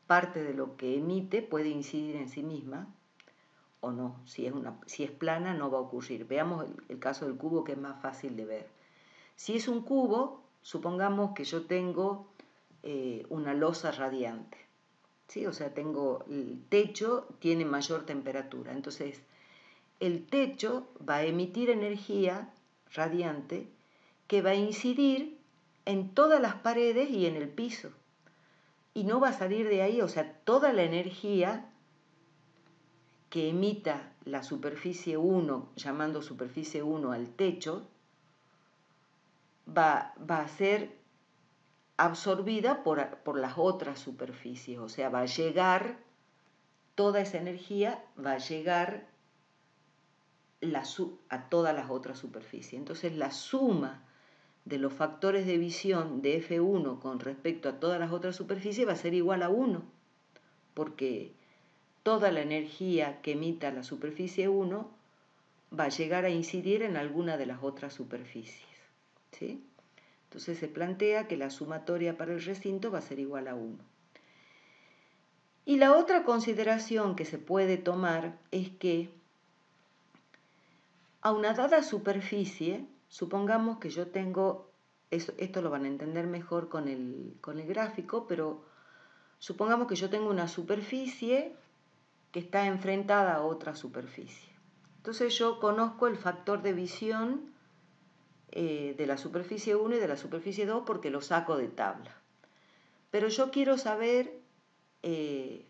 parte de lo que emite puede incidir en sí misma o no. Si es plana no va a ocurrir. Veamos el caso del cubo, que es más fácil de ver. Si es un cubo, supongamos que yo tengo una losa radiante, ¿sí? O sea, el techo tiene mayor temperatura, entonces el techo va a emitir energía radiante que va a incidir en todas las paredes y en el piso. Y no va a salir de ahí, o sea, toda la energía que emita la superficie 1, llamando superficie 1 al techo, va a ser absorbida por las otras superficies, o sea, va a llegar, toda esa energía va a llegar a todas las otras superficies. Entonces la suma de los factores de visión de F1 con respecto a todas las otras superficies va a ser igual a 1, porque toda la energía que emita la superficie 1 va a llegar a incidir en alguna de las otras superficies, ¿sí? Entonces se plantea que la sumatoria para el recinto va a ser igual a 1. Y la otra consideración que se puede tomar es que a una dada superficie, supongamos que yo tengo, esto lo van a entender mejor con el gráfico, pero supongamos que yo tengo una superficie que está enfrentada a otra superficie. Entonces yo conozco el factor de visión de la superficie 1 y de la superficie 2 porque lo saco de tabla. Pero yo quiero saber el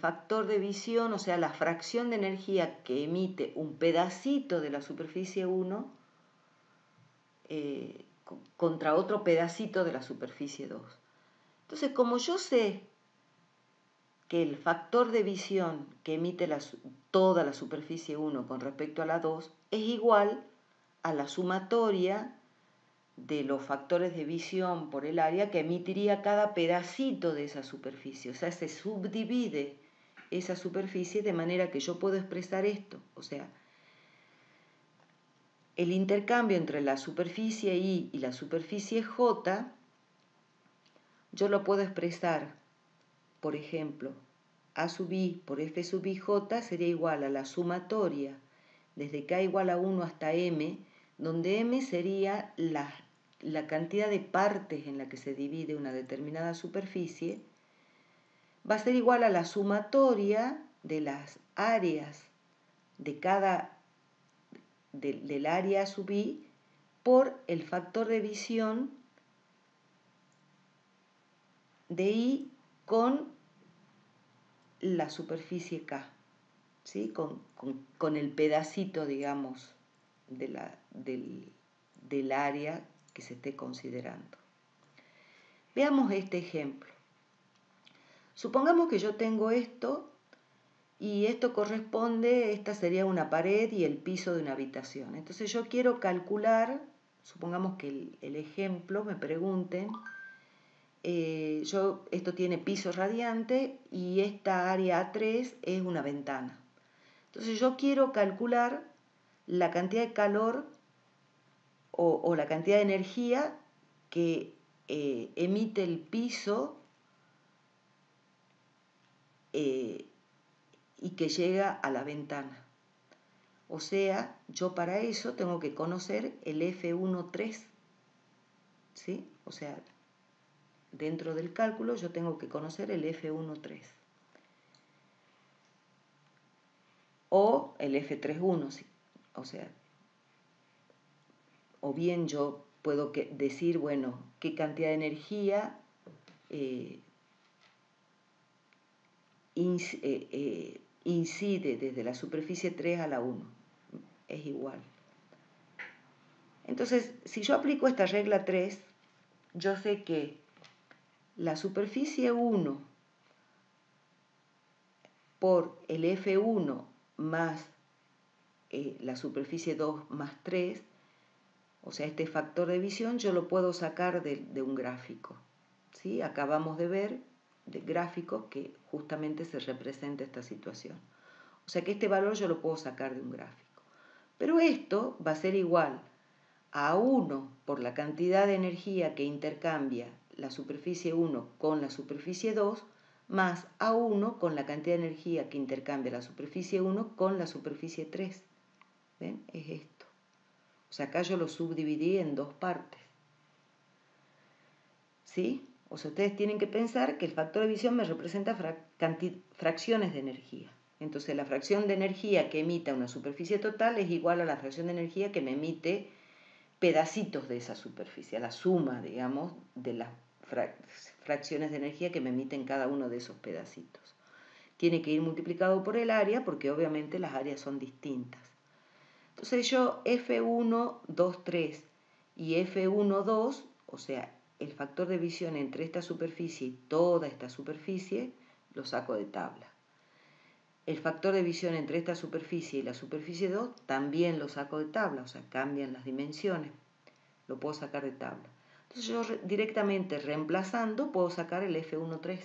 factor de visión, o sea, la fracción de energía que emite un pedacito de la superficie 1 contra otro pedacito de la superficie 2. Entonces, como yo sé que el factor de visión que emite toda la superficie 1 con respecto a la 2 es igual a la sumatoria de los factores de visión por el área que emitiría cada pedacito de esa superficie. O sea, se subdivide esa superficie de manera que yo puedo expresar esto. O sea, el intercambio entre la superficie I y la superficie J, yo lo puedo expresar, por ejemplo, A sub I por F sub IJ sería igual a la sumatoria desde K igual a 1 hasta M, donde M sería la cantidad de partes en la que se divide una determinada superficie, va a ser igual a la sumatoria de las áreas de del área sub I por el factor de visión de I con la superficie K, ¿sí? con el pedacito, digamos, del área que se esté considerando. Veamos este ejemplo. Supongamos que yo tengo esto y esto corresponde, esta sería una pared y el piso de una habitación. Entonces yo quiero calcular, supongamos que el ejemplo me pregunten, esto tiene piso radiante y esta área A3 es una ventana. Entonces yo quiero calcular la cantidad de calor o la cantidad de energía que emite el piso y que llega a la ventana. O sea, yo para eso tengo que conocer el F13, ¿sí? O sea, dentro del cálculo yo tengo que conocer el F13. O el F31, ¿sí? O sea, o bien yo puedo decir, bueno, qué cantidad de energía incide desde la superficie 3 a la 1. Es igual. Entonces, si yo aplico esta regla 3, yo sé que la superficie 1 por el F1 más la superficie 2 más 3, o sea, este factor de visión, yo lo puedo sacar de un gráfico, ¿sí? Acabamos de ver de gráficos que justamente se representa esta situación. O sea que este valor yo lo puedo sacar de un gráfico. Pero esto va a ser igual a 1 por la cantidad de energía que intercambia la superficie 1 con la superficie 2, más a 1 con la cantidad de energía que intercambia la superficie 1 con la superficie 3. ¿Ven? Es esto. O sea, acá yo lo subdividí en dos partes. ¿Sí? O sea, ustedes tienen que pensar que el factor de visión me representa fracciones de energía. Entonces, la fracción de energía que emita una superficie total es igual a la fracción de energía que me emite pedacitos de esa superficie, a la suma, digamos, de las fracciones de energía que me emiten cada uno de esos pedacitos. Tiene que ir multiplicado por el área porque obviamente las áreas son distintas. Entonces yo F1, 2, 3 y F1, 2, o sea, el factor de visión entre esta superficie y toda esta superficie, lo saco de tabla. El factor de visión entre esta superficie y la superficie 2 también lo saco de tabla, o sea, cambian las dimensiones, lo puedo sacar de tabla. Entonces yo directamente reemplazando puedo sacar el F13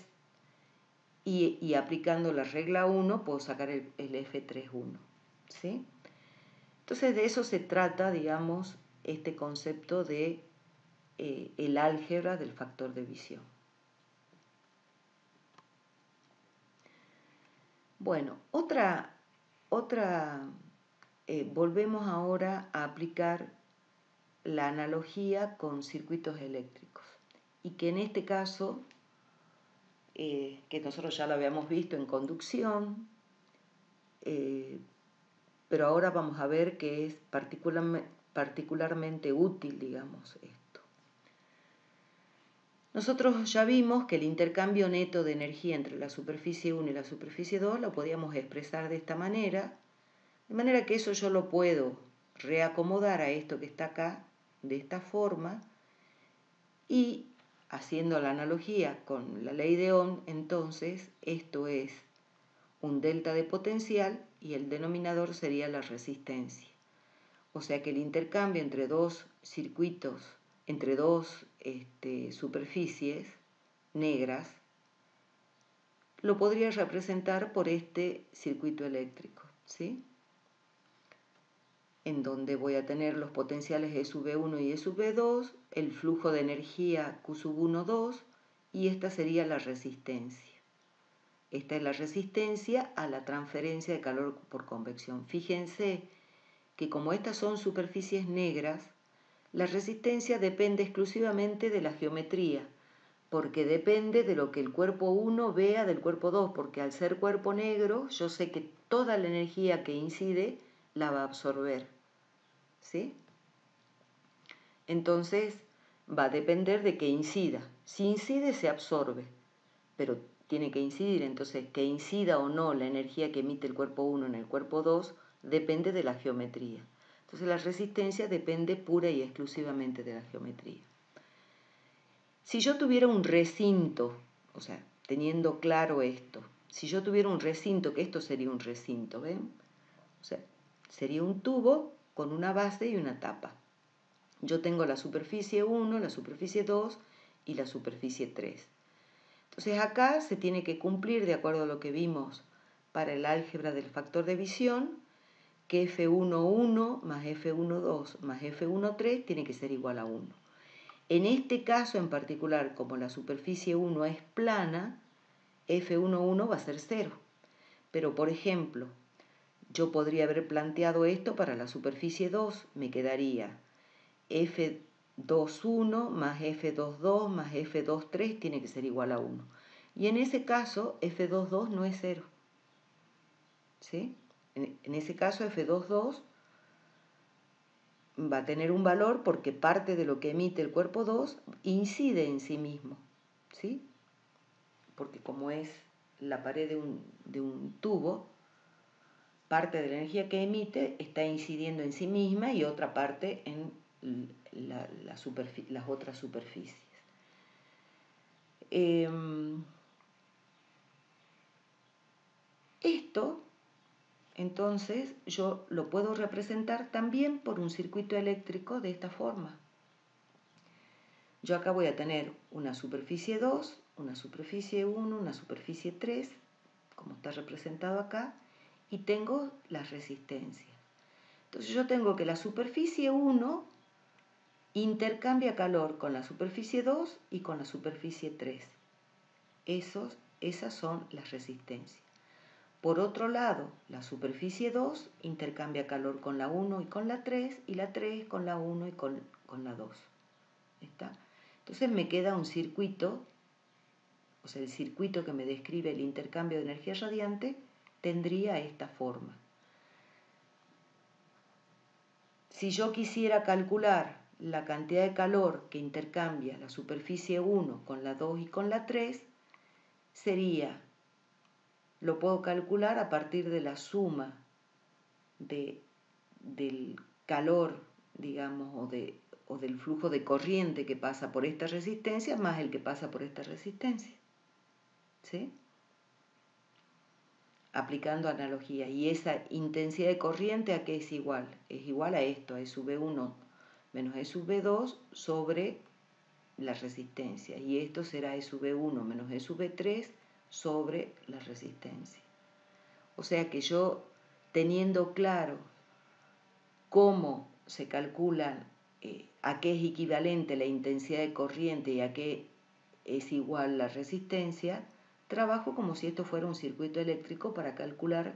y aplicando la regla 1 puedo sacar el F31, ¿sí? Entonces de eso se trata, digamos, este concepto de el álgebra del factor de visión. Bueno, volvemos ahora a aplicar la analogía con circuitos eléctricos y que en este caso, que nosotros ya lo habíamos visto en conducción, pero ahora vamos a ver que es particularmente útil, digamos, esto. Nosotros ya vimos que el intercambio neto de energía entre la superficie 1 y la superficie 2 lo podíamos expresar de esta manera, de manera que eso yo lo puedo reacomodar a esto que está acá, de esta forma, y haciendo la analogía con la ley de Ohm, entonces esto es un delta de potencial y el denominador sería la resistencia. O sea que el intercambio entre dos circuitos, entre dos superficies negras, lo podría representar por este circuito eléctrico, ¿sí? En donde voy a tener los potenciales E sub 1 y E sub 2, el flujo de energía Q sub 1, 2, y esta sería la resistencia. Esta es la resistencia a la transferencia de calor por convección. Fíjense que como estas son superficies negras, la resistencia depende exclusivamente de la geometría, porque depende de lo que el cuerpo 1 vea del cuerpo 2, porque al ser cuerpo negro yo sé que toda la energía que incide la va a absorber, ¿sí? Entonces va a depender de que incida. Si incide se absorbe, pero tiene que incidir, entonces que incida o no la energía que emite el cuerpo 1 en el cuerpo 2 depende de la geometría. Entonces la resistencia depende pura y exclusivamente de la geometría. Si yo tuviera un recinto, o sea, teniendo claro esto, si yo tuviera un recinto, que esto sería un recinto, ¿ven? O sea, sería un tubo con una base y una tapa. Yo tengo la superficie 1, la superficie 2 y la superficie 3. Entonces acá se tiene que cumplir, de acuerdo a lo que vimos para el álgebra del factor de visión, que F11 más F12 más F13 tiene que ser igual a 1. En este caso en particular, como la superficie 1 es plana, F11 va a ser 0. Pero, por ejemplo, yo podría haber planteado esto para la superficie 2, me quedaría F21 más F22 más F23 tiene que ser igual a 1. Y en ese caso, F22 no es 0. ¿Sí? En ese caso, F22 va a tener un valor porque parte de lo que emite el cuerpo 2 incide en sí mismo, ¿sí? Porque como es la pared de un tubo, parte de la energía que emite está incidiendo en sí misma y otra parte en las otras superficies. Esto, entonces, yo lo puedo representar también por un circuito eléctrico de esta forma. Yo acá voy a tener una superficie 2, una superficie 1, una superficie 3, como está representado acá, y tengo las resistencias. Entonces yo tengo que la superficie 1 intercambia calor con la superficie 2 y con la superficie 3. Esas son las resistencias. Por otro lado, la superficie 2 intercambia calor con la 1 y con la 3, y la 3 con la 1 y con la 2. ¿Está? Entonces me queda un circuito, o sea, el circuito que me describe el intercambio de energía radiante tendría esta forma. Si yo quisiera calcular la cantidad de calor que intercambia la superficie 1 con la 2 y con la 3, lo puedo calcular a partir de la suma del calor, digamos, o del flujo de corriente que pasa por esta resistencia más el que pasa por esta resistencia, ¿sí? Aplicando analogía. Y esa intensidad de corriente, ¿a qué es igual? Es igual a esto, a E sub 1 menos E sub 2 sobre la resistencia. Y esto será E sub 1 menos E sub 3 sobre la resistencia. O sea que yo, teniendo claro cómo se calcula a qué es equivalente la intensidad de corriente y a qué es igual la resistencia, trabajo como si esto fuera un circuito eléctrico para calcular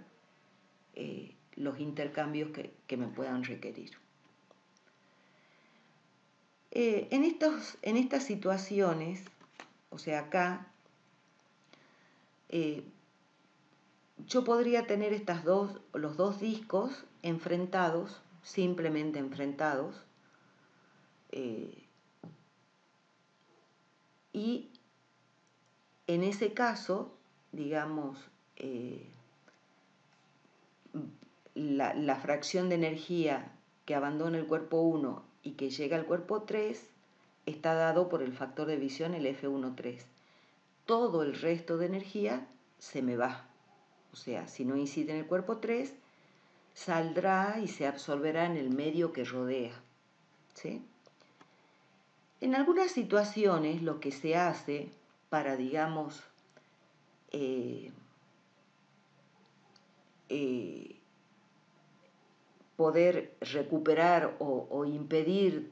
los intercambios que me puedan requerir. En estas situaciones, o sea, acá, yo podría tener los dos discos enfrentados, simplemente enfrentados, y en ese caso, digamos, la fracción de energía que abandona el cuerpo 1 y que llega al cuerpo 3 está dado por el factor de visión, el F1,3. Todo el resto de energía se me va. O sea, si no incide en el cuerpo 3, saldrá y se absorberá en el medio que rodea. ¿Sí? En algunas situaciones lo que se hace para, digamos, poder recuperar o impedir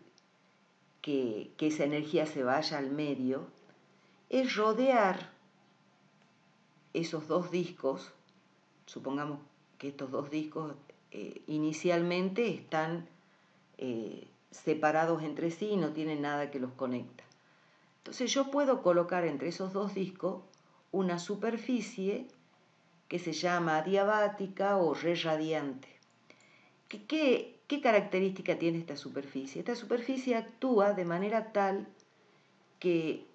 que esa energía se vaya al medio, es rodear esos dos discos. Supongamos que estos dos discos inicialmente están separados entre sí y no tienen nada que los conecta. Entonces yo puedo colocar entre esos dos discos una superficie que se llama adiabática o re radiante. ¿Qué característica tiene esta superficie? Esta superficie actúa de manera tal que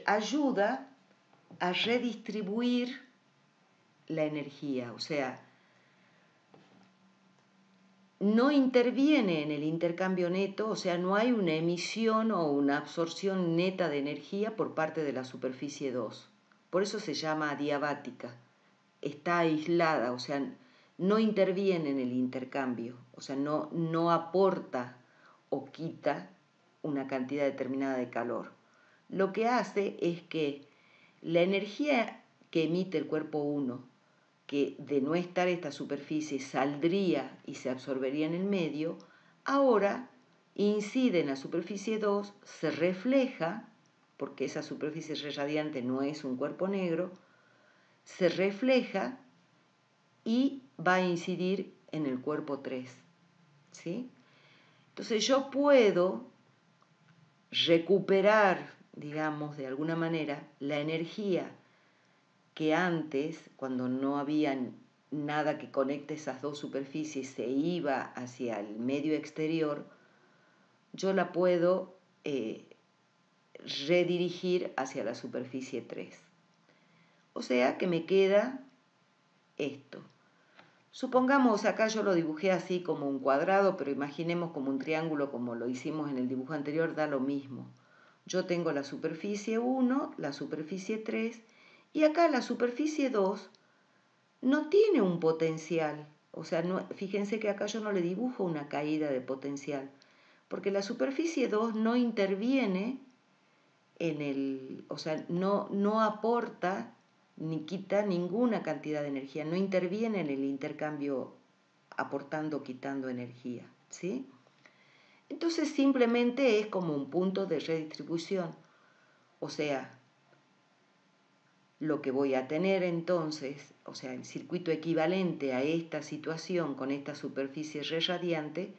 ayuda a redistribuir la energía, o sea, no interviene en el intercambio neto, o sea, no hay una emisión o una absorción neta de energía por parte de la superficie 2. Por eso se llama adiabática. Está aislada, o sea, no interviene en el intercambio, o sea, no aporta o quita una cantidad determinada de calor. Lo que hace es que la energía que emite el cuerpo 1, que de no estar esta superficie saldría y se absorbería en el medio, ahora incide en la superficie 2, se refleja, porque esa superficie radiante no es un cuerpo negro, se refleja y va a incidir en el cuerpo 3. ¿Sí? Entonces yo puedo recuperar, digamos, de alguna manera, la energía que antes, cuando no había nada que conecte esas dos superficies, se iba hacia el medio exterior, yo la puedo redirigir hacia la superficie 3. O sea que me queda esto. Supongamos, acá yo lo dibujé así como un cuadrado, pero imaginemos como un triángulo, como lo hicimos en el dibujo anterior, da lo mismo. Yo tengo la superficie 1, la superficie 3, y acá la superficie 2 no tiene un potencial. O sea, no, fíjense que acá yo no le dibujo una caída de potencial, porque la superficie 2 no interviene en el, o sea, no aporta ni quita ninguna cantidad de energía, no interviene en el intercambio aportando o quitando energía, ¿sí? Entonces simplemente es como un punto de redistribución, o sea, lo que voy a tener entonces, o sea, el circuito equivalente a esta situación con esta superficie radiante,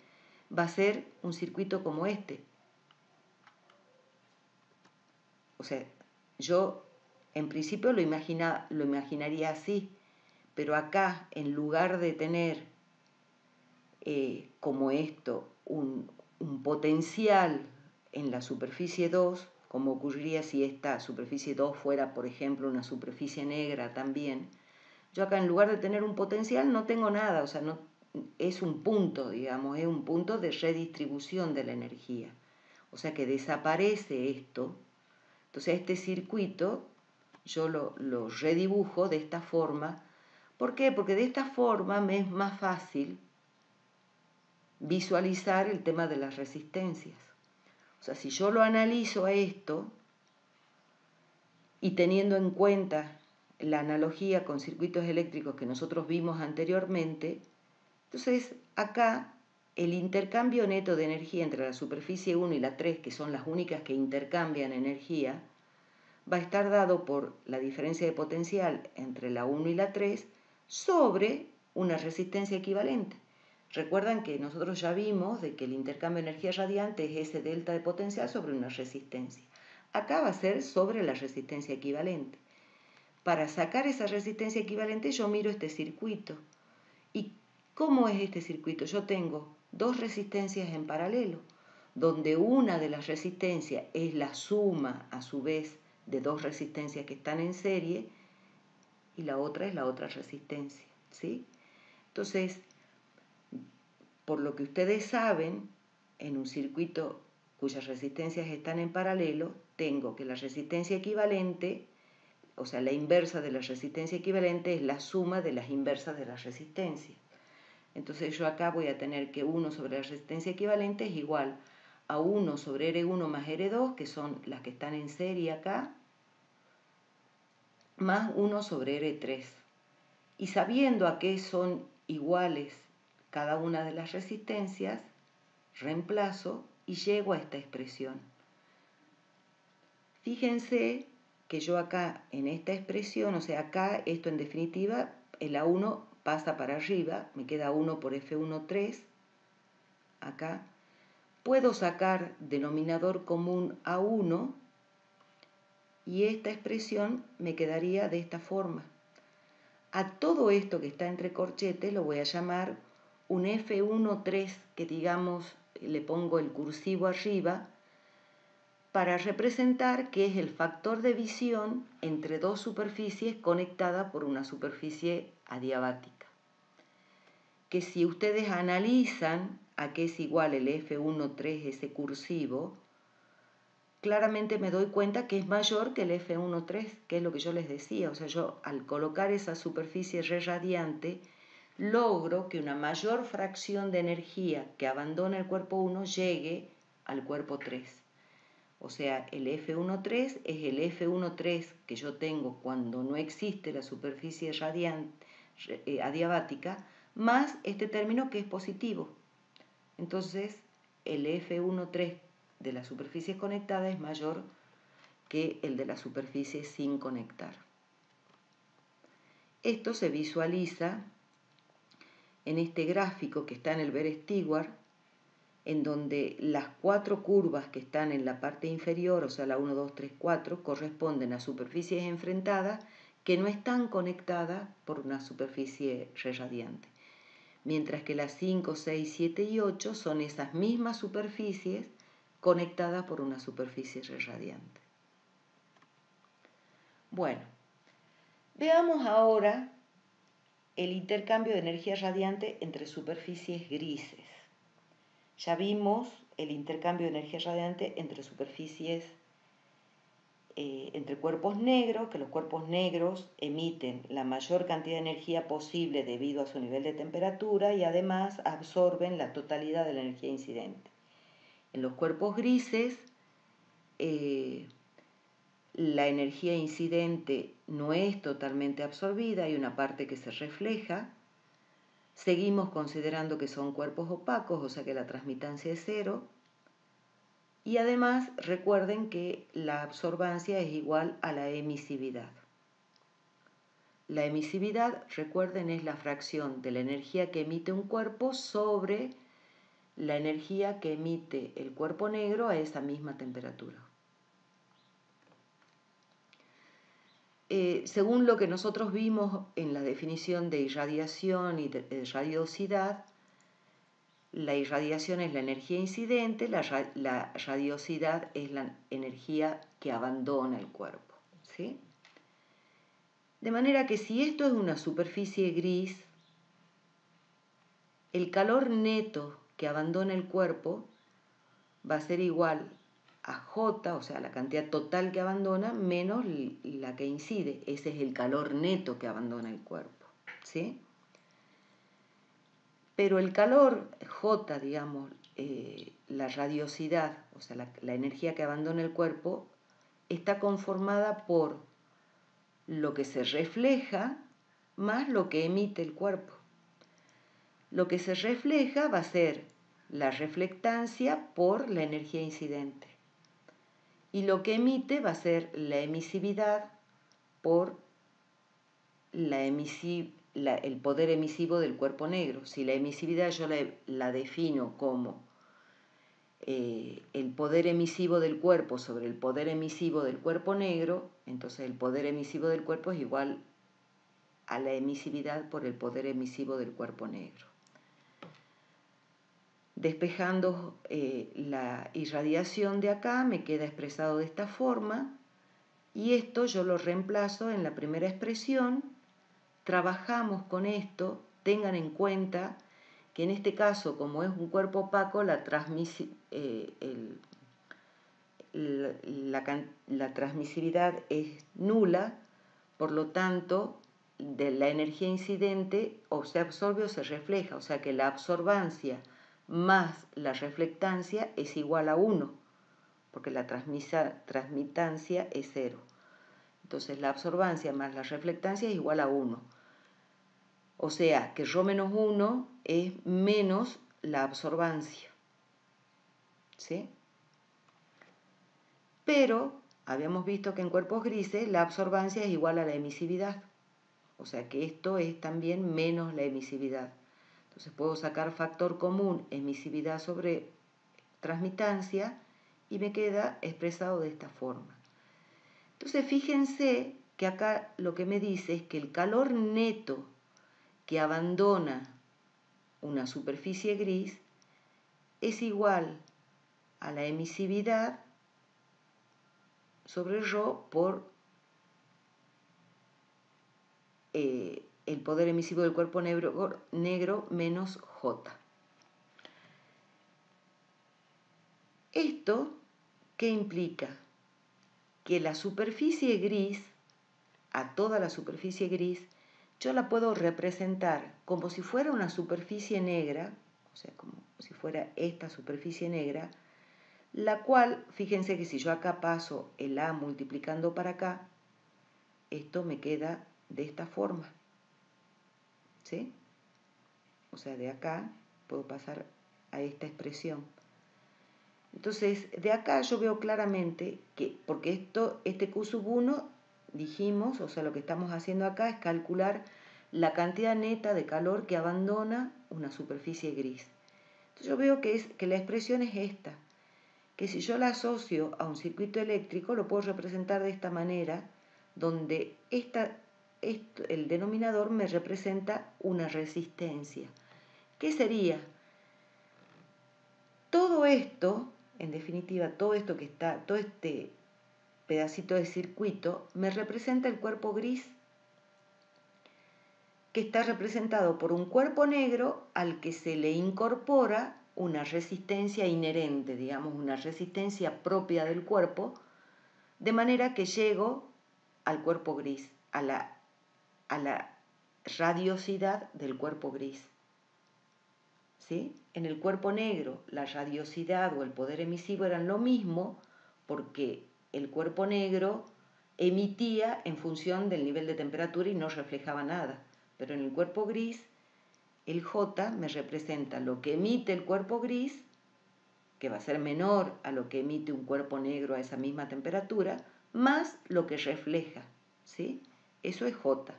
va a ser un circuito como este. O sea, yo en principio lo imaginaría así, pero acá, en lugar de tener como esto un potencial en la superficie 2, como ocurriría si esta superficie 2 fuera, por ejemplo, una superficie negra también, yo acá en lugar de tener un potencial no tengo nada, o sea, no, es un punto, digamos, es un punto de redistribución de la energía. O sea que desaparece esto. Entonces este circuito yo lo redibujo de esta forma. ¿Por qué? Porque de esta forma me es más fácil visualizar el tema de las resistencias. O sea, si yo lo analizo a esto y teniendo en cuenta la analogía con circuitos eléctricos que nosotros vimos anteriormente, entonces acá el intercambio neto de energía entre la superficie 1 y la 3, que son las únicas que intercambian energía, va a estar dado por la diferencia de potencial entre la 1 y la 3 sobre una resistencia equivalente. Recuerdan que nosotros ya vimos de que el intercambio de energía radiante es ese delta de potencial sobre una resistencia. Acá va a ser sobre la resistencia equivalente. Para sacar esa resistencia equivalente yo miro este circuito y ¿Cómo es este circuito? Yo tengo dos resistencias en paralelo, donde una de las resistencias es la suma, a su vez, de dos resistencias que están en serie, y la otra es la otra resistencia, ¿sí? Entonces, por lo que ustedes saben, en un circuito cuyas resistencias están en paralelo, tengo que la resistencia equivalente, o sea, la inversa de la resistencia equivalente es la suma de las inversas de la resistencia. Entonces yo acá voy a tener que 1 sobre la resistencia equivalente es igual a 1 sobre R1 más R2, que son las que están en serie acá, más 1 sobre R3. Y sabiendo a qué son iguales cada una de las resistencias, reemplazo y llego a esta expresión. Fíjense que yo acá en esta expresión, o sea, acá esto en definitiva, el A1 pasa para arriba, me queda 1 por F1,3, acá. Puedo sacar denominador común A1 y esta expresión me quedaría de esta forma. A todo esto que está entre corchetes lo voy a llamar un F1,3, que digamos le pongo el cursivo arriba, para representar que es el factor de visión entre dos superficies conectadas por una superficie adiabática. Que si ustedes analizan a qué es igual el F1,3, ese cursivo, claramente me doy cuenta que es mayor que el F1,3, que es lo que yo les decía. O sea, yo al colocar esa superficie re radiante, logro que una mayor fracción de energía que abandona el cuerpo 1 llegue al cuerpo 3. O sea, el F1,3 es el F1,3 que yo tengo cuando no existe la superficie adiabática, más este término que es positivo. Entonces, el F1,3 de la superficie conectada es mayor que el de la superficie sin conectar. Esto se visualiza en este gráfico que está en el Beer-Stewart, en donde las 4 curvas que están en la parte inferior, o sea, la 1, 2, 3, 4, corresponden a superficies enfrentadas que no están conectadas por una superficie radiante. Mientras que las 5, 6, 7 y 8 son esas mismas superficies conectadas por una superficie radiante. Bueno, veamos ahora el intercambio de energía radiante entre superficies grises. Ya vimos el intercambio de energía radiante entre superficies, entre cuerpos negros, que los cuerpos negros emiten la mayor cantidad de energía posible debido a su nivel de temperatura y además absorben la totalidad de la energía incidente. En los cuerpos grises, la energía incidente no es totalmente absorbida, hay una parte que se refleja. Seguimos considerando que son cuerpos opacos, o sea que la transmitancia es 0. Y además recuerden que la absorbancia es igual a la emisividad. La emisividad, recuerden, es la fracción de la energía que emite un cuerpo sobre la energía que emite el cuerpo negro a esa misma temperatura. Según lo que nosotros vimos en la definición de irradiación y de radiosidad, la irradiación es la energía incidente, la radiosidad es la energía que abandona el cuerpo, ¿sí? De manera que si esto es una superficie gris, el calor neto que abandona el cuerpo va a ser igual a J, o sea, la cantidad total que abandona, menos la que incide. Ese es el calor neto que abandona el cuerpo, ¿sí? Pero el calor J, digamos, la radiosidad, o sea, la energía que abandona el cuerpo, está conformada por lo que se refleja más lo que emite el cuerpo. Lo que se refleja va a ser la reflectancia por la energía incidente. Y lo que emite va a ser la emisividad por el poder emisivo del cuerpo negro. Si la emisividad yo la defino como el poder emisivo del cuerpo sobre el poder emisivo del cuerpo negro, entonces el poder emisivo del cuerpo es igual a la emisividad por el poder emisivo del cuerpo negro. Despejando la irradiación de acá, me queda expresado de esta forma, y esto yo lo reemplazo en la primera expresión. Trabajamos con esto, tengan en cuenta que en este caso, como es un cuerpo opaco, la transmisividad es nula, por lo tanto, de la energía incidente o se absorbe o se refleja, o sea que la absorbancia más la reflectancia es igual a 1, porque la transmitancia es 0. Entonces la absorbancia más la reflectancia es igual a 1. O sea que Rho menos 1 es menos la absorbancia. ¿Sí? Pero habíamos visto que en cuerpos grises la absorbancia es igual a la emisividad. O sea que esto es también menos la emisividad. Entonces puedo sacar factor común emisividad sobre transmitancia y me queda expresado de esta forma. Entonces fíjense que acá lo que me dice es que el calor neto que abandona una superficie gris es igual a la emisividad sobre Rho por el poder emisivo del cuerpo negro menos J. ¿Esto qué implica? Que la superficie gris, a toda la superficie gris, yo la puedo representar como si fuera una superficie negra, o sea, como si fuera esta superficie negra, la cual, fíjense que si yo acá paso el A multiplicando para acá, esto me queda de esta forma. ¿Sí? O sea, de acá puedo pasar a esta expresión. Entonces, de acá yo veo claramente que, porque este Q sub 1, dijimos, o sea, lo que estamos haciendo acá es calcular la cantidad neta de calor que abandona una superficie gris. Entonces yo veo que la expresión es esta, que si yo la asocio a un circuito eléctrico, lo puedo representar de esta manera, donde el denominador me representa una resistencia. ¿Qué sería? Todo esto, en definitiva, todo este pedacito de circuito, me representa el cuerpo gris, que está representado por un cuerpo negro al que se le incorpora una resistencia inherente, digamos, una resistencia propia del cuerpo, de manera que llego al cuerpo gris, a la radiosidad del cuerpo gris. ¿Sí? En el cuerpo negro, la radiosidad o el poder emisivo eran lo mismo, porque el cuerpo negro emitía en función del nivel de temperatura y no reflejaba nada. Pero en el cuerpo gris, el J me representa lo que emite el cuerpo gris, que va a ser menor a lo que emite un cuerpo negro a esa misma temperatura, más lo que refleja. ¿Sí? Eso es J.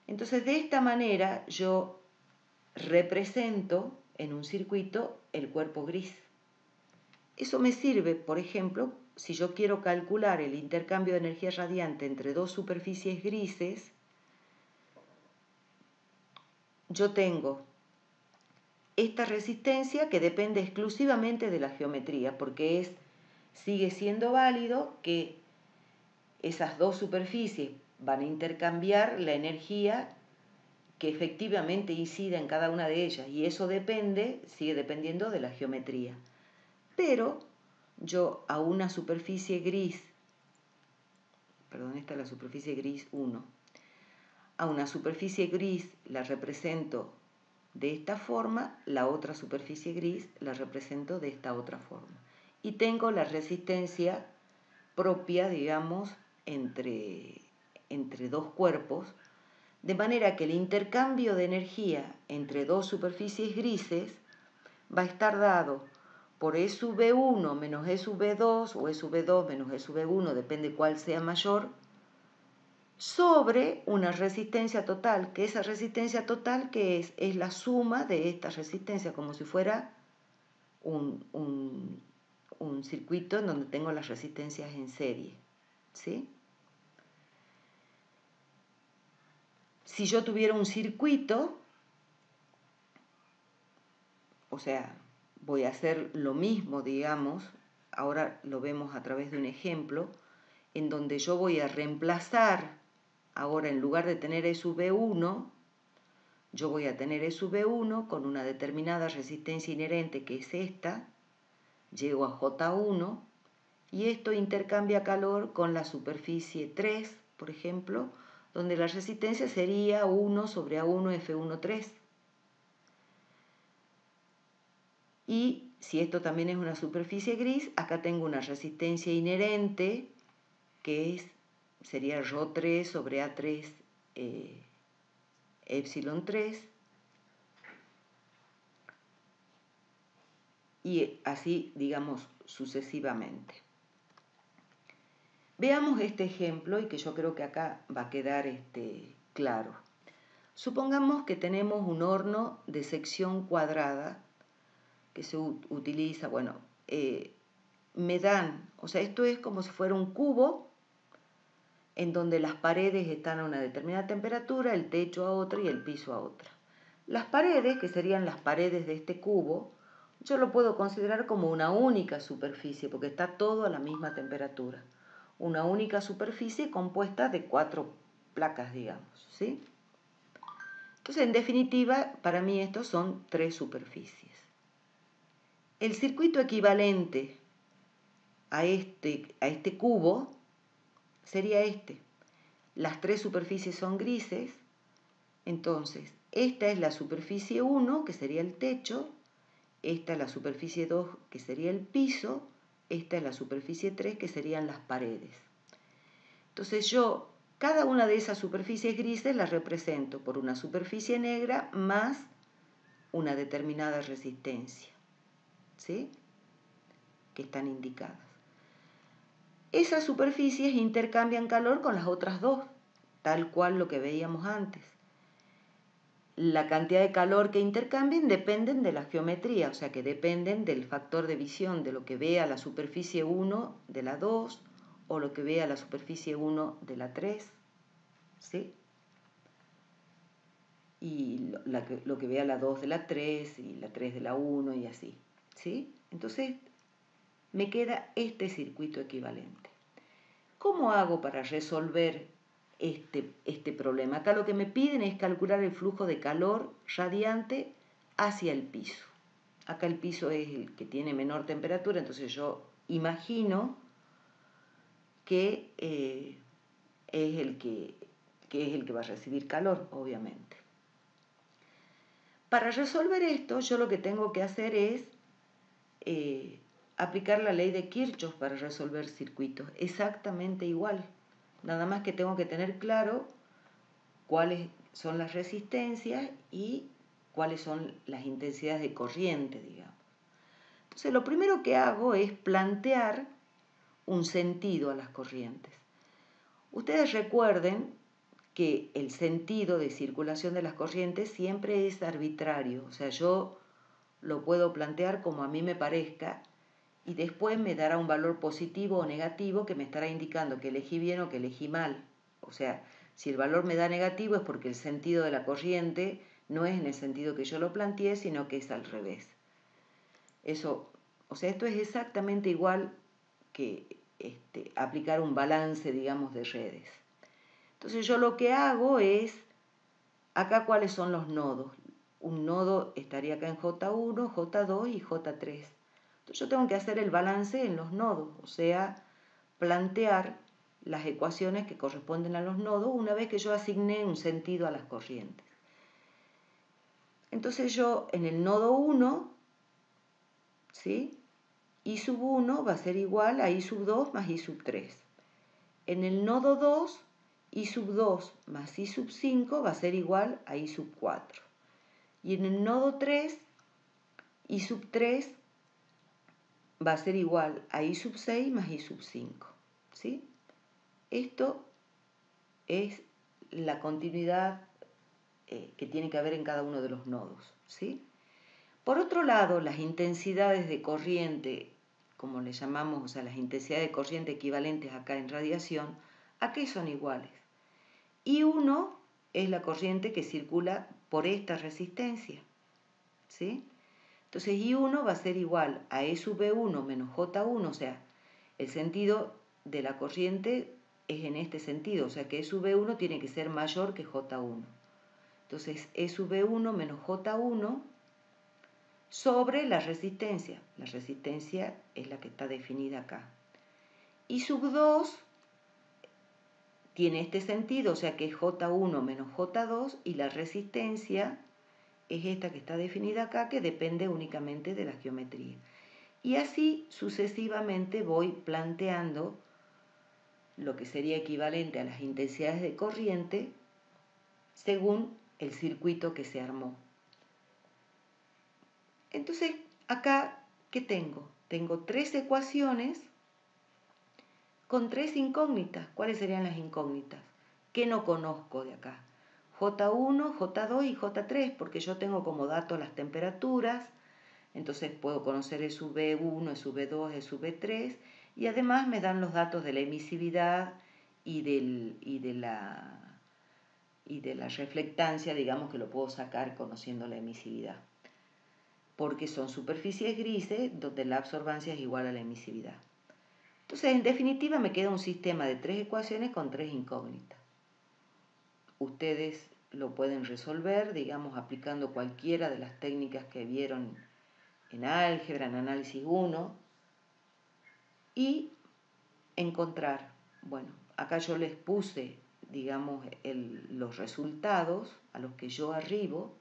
Entonces, de esta manera yo represento en un circuito el cuerpo gris. Eso me sirve, por ejemplo, si yo quiero calcular el intercambio de energía radiante entre dos superficies grises, yo tengo esta resistencia que depende exclusivamente de la geometría, porque sigue siendo válido que esas dos superficies van a intercambiar la energía que efectivamente incida en cada una de ellas, y eso sigue dependiendo de la geometría. Pero yo a una superficie gris, esta es la superficie gris 1, a una superficie gris la represento de esta forma, la otra superficie gris la represento de esta otra forma. Y tengo la resistencia propia, digamos, entre dos cuerpos, de manera que el intercambio de energía entre dos superficies grises va a estar dado por E sub V1 menos E sub V2 o E sub V2 menos E sub V1, depende cuál sea mayor, sobre una resistencia total, que esa resistencia total que es la suma de esta resistencia, como si fuera un circuito en donde tengo las resistencias en serie. ¿Sí? Si yo tuviera un circuito o sea, voy a hacer lo mismo, digamos, ahora lo vemos a través de un ejemplo, en donde yo voy a reemplazar, ahora en lugar de tener E sub B1, yo voy a tener E sub B1 con una determinada resistencia inherente que es esta, llego a J1 y esto intercambia calor con la superficie 3, por ejemplo, donde la resistencia sería 1 sobre A1 F1,3. Y si esto también es una superficie gris, acá tengo una resistencia inherente que sería ρ3 sobre A3 epsilon 3. Y así, digamos, sucesivamente. Veamos este ejemplo y que yo creo que acá va a quedar claro. Supongamos que tenemos un horno de sección cuadrada que se utiliza, bueno, me dan, o sea, esto es como si fuera un cubo en donde las paredes están a una determinada temperatura, el techo a otra y el piso a otra. Las paredes, que serían las paredes de este cubo, yo lo puedo considerar como una única superficie, porque está todo a la misma temperatura. Una única superficie compuesta de 4 placas, digamos, ¿sí? Entonces, en definitiva, para mí estos son 3 superficies. El circuito equivalente a este cubo sería este. Las 3 superficies son grises, entonces esta es la superficie 1, que sería el techo, esta es la superficie 2, que sería el piso, esta es la superficie 3, que serían las paredes. Entonces yo, cada una de esas superficies grises las represento por una superficie negra más una determinada resistencia, ¿sí? Que están indicadas. Esas superficies intercambian calor con las otras dos, tal cual lo que veíamos antes. La cantidad de calor que intercambien dependen de la geometría, o sea que dependen del factor de visión, de lo que vea la superficie 1 de la 2 o lo que vea la superficie 1 de la 3, ¿sí? Y lo que vea la 2 de la 3 y la 3 de la 1 y así, ¿sí? Entonces me queda este circuito equivalente. ¿Cómo hago para resolver este problema? Acá lo que me piden es calcular el flujo de calor radiante hacia el piso. Acá el piso es el que tiene menor temperatura, entonces yo imagino que es el que va a recibir calor, obviamente. Para resolver esto, yo lo que tengo que hacer es aplicar la ley de Kirchhoff para resolver circuitos, exactamente igual. Nada más que tengo que tener claro cuáles son las resistencias y cuáles son las intensidades de corriente, digamos. Entonces, lo primero que hago es plantear un sentido a las corrientes. Ustedes recuerden que el sentido de circulación de las corrientes siempre es arbitrario, o sea, yo lo puedo plantear como a mí me parezca y después me dará un valor positivo o negativo que me estará indicando que elegí bien o que elegí mal. O sea, si el valor me da negativo es porque el sentido de la corriente no es en el sentido que yo lo planteé, sino que es al revés. Eso, o sea, esto es exactamente igual que aplicar un balance, digamos, de redes. Entonces yo lo que hago es, acá cuáles son los nodos. Un nodo estaría acá en J1, J2 y J3. Entonces yo tengo que hacer el balance en los nodos, o sea, plantear las ecuaciones que corresponden a los nodos una vez que yo asigné un sentido a las corrientes. Entonces yo en el nodo 1, ¿sí? I sub 1 va a ser igual a I sub 2 más I sub 3. En el nodo 2, I sub 2 más I sub 5 va a ser igual a I sub 4. Y en el nodo 3, I sub 3 va a ser igual a I sub 6 más I sub 5. ¿Sí? Esto es la continuidad que tiene que haber en cada uno de los nodos, ¿sí? Por otro lado, las intensidades de corriente, como le llamamos, o sea, las intensidades de corriente equivalentes acá en radiación, ¿a qué son iguales? I1 es la corriente que circula por esta resistencia, ¿sí? Entonces I1 va a ser igual a E sub B1 menos J1, o sea, el sentido de la corriente es en este sentido, o sea que E sub B1 tiene que ser mayor que J1. Entonces E sub B1 menos J1 sobre la resistencia. La resistencia es la que está definida acá. I sub 2 tiene este sentido, o sea que es J1 menos J2 y la resistencia es esta que está definida acá, que depende únicamente de la geometría. Y así sucesivamente voy planteando lo que sería equivalente a las intensidades de corriente según el circuito que se armó. Entonces, acá, ¿qué tengo? Tengo 3 ecuaciones con 3 incógnitas. ¿Cuáles serían las incógnitas? ¿Qué no conozco de acá? J1, J2 y J3, porque yo tengo como dato las temperaturas, entonces puedo conocer E sub B1, E sub B2, E sub B3, y además me dan los datos de la emisividad y de la reflectancia, digamos que lo puedo sacar conociendo la emisividad, porque son superficies grises donde la absorbancia es igual a la emisividad. Entonces, en definitiva, me queda un sistema de 3 ecuaciones con 3 incógnitas. Ustedes lo pueden resolver, digamos, aplicando cualquiera de las técnicas que vieron en álgebra, en análisis 1, y encontrar, bueno, acá yo les puse, digamos, los resultados a los que yo arribo,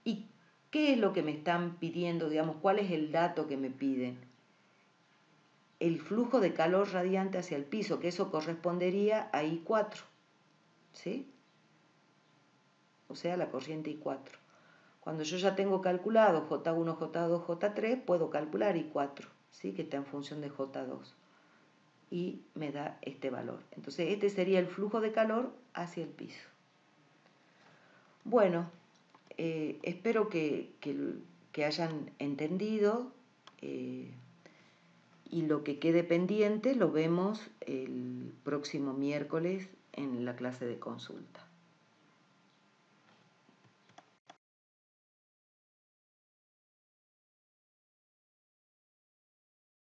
y qué es lo que me están pidiendo, digamos, cuál es el dato que me piden. El flujo de calor radiante hacia el piso, que eso correspondería a I4, ¿sí? O sea, la corriente I4. Cuando yo ya tengo calculado J1, J2, J3, puedo calcular I4, ¿sí? Que está en función de J2. Y me da este valor. Entonces, este sería el flujo de calor hacia el piso. Bueno, espero que hayan entendido, y lo que quede pendiente lo vemos el próximo miércoles en la clase de consulta.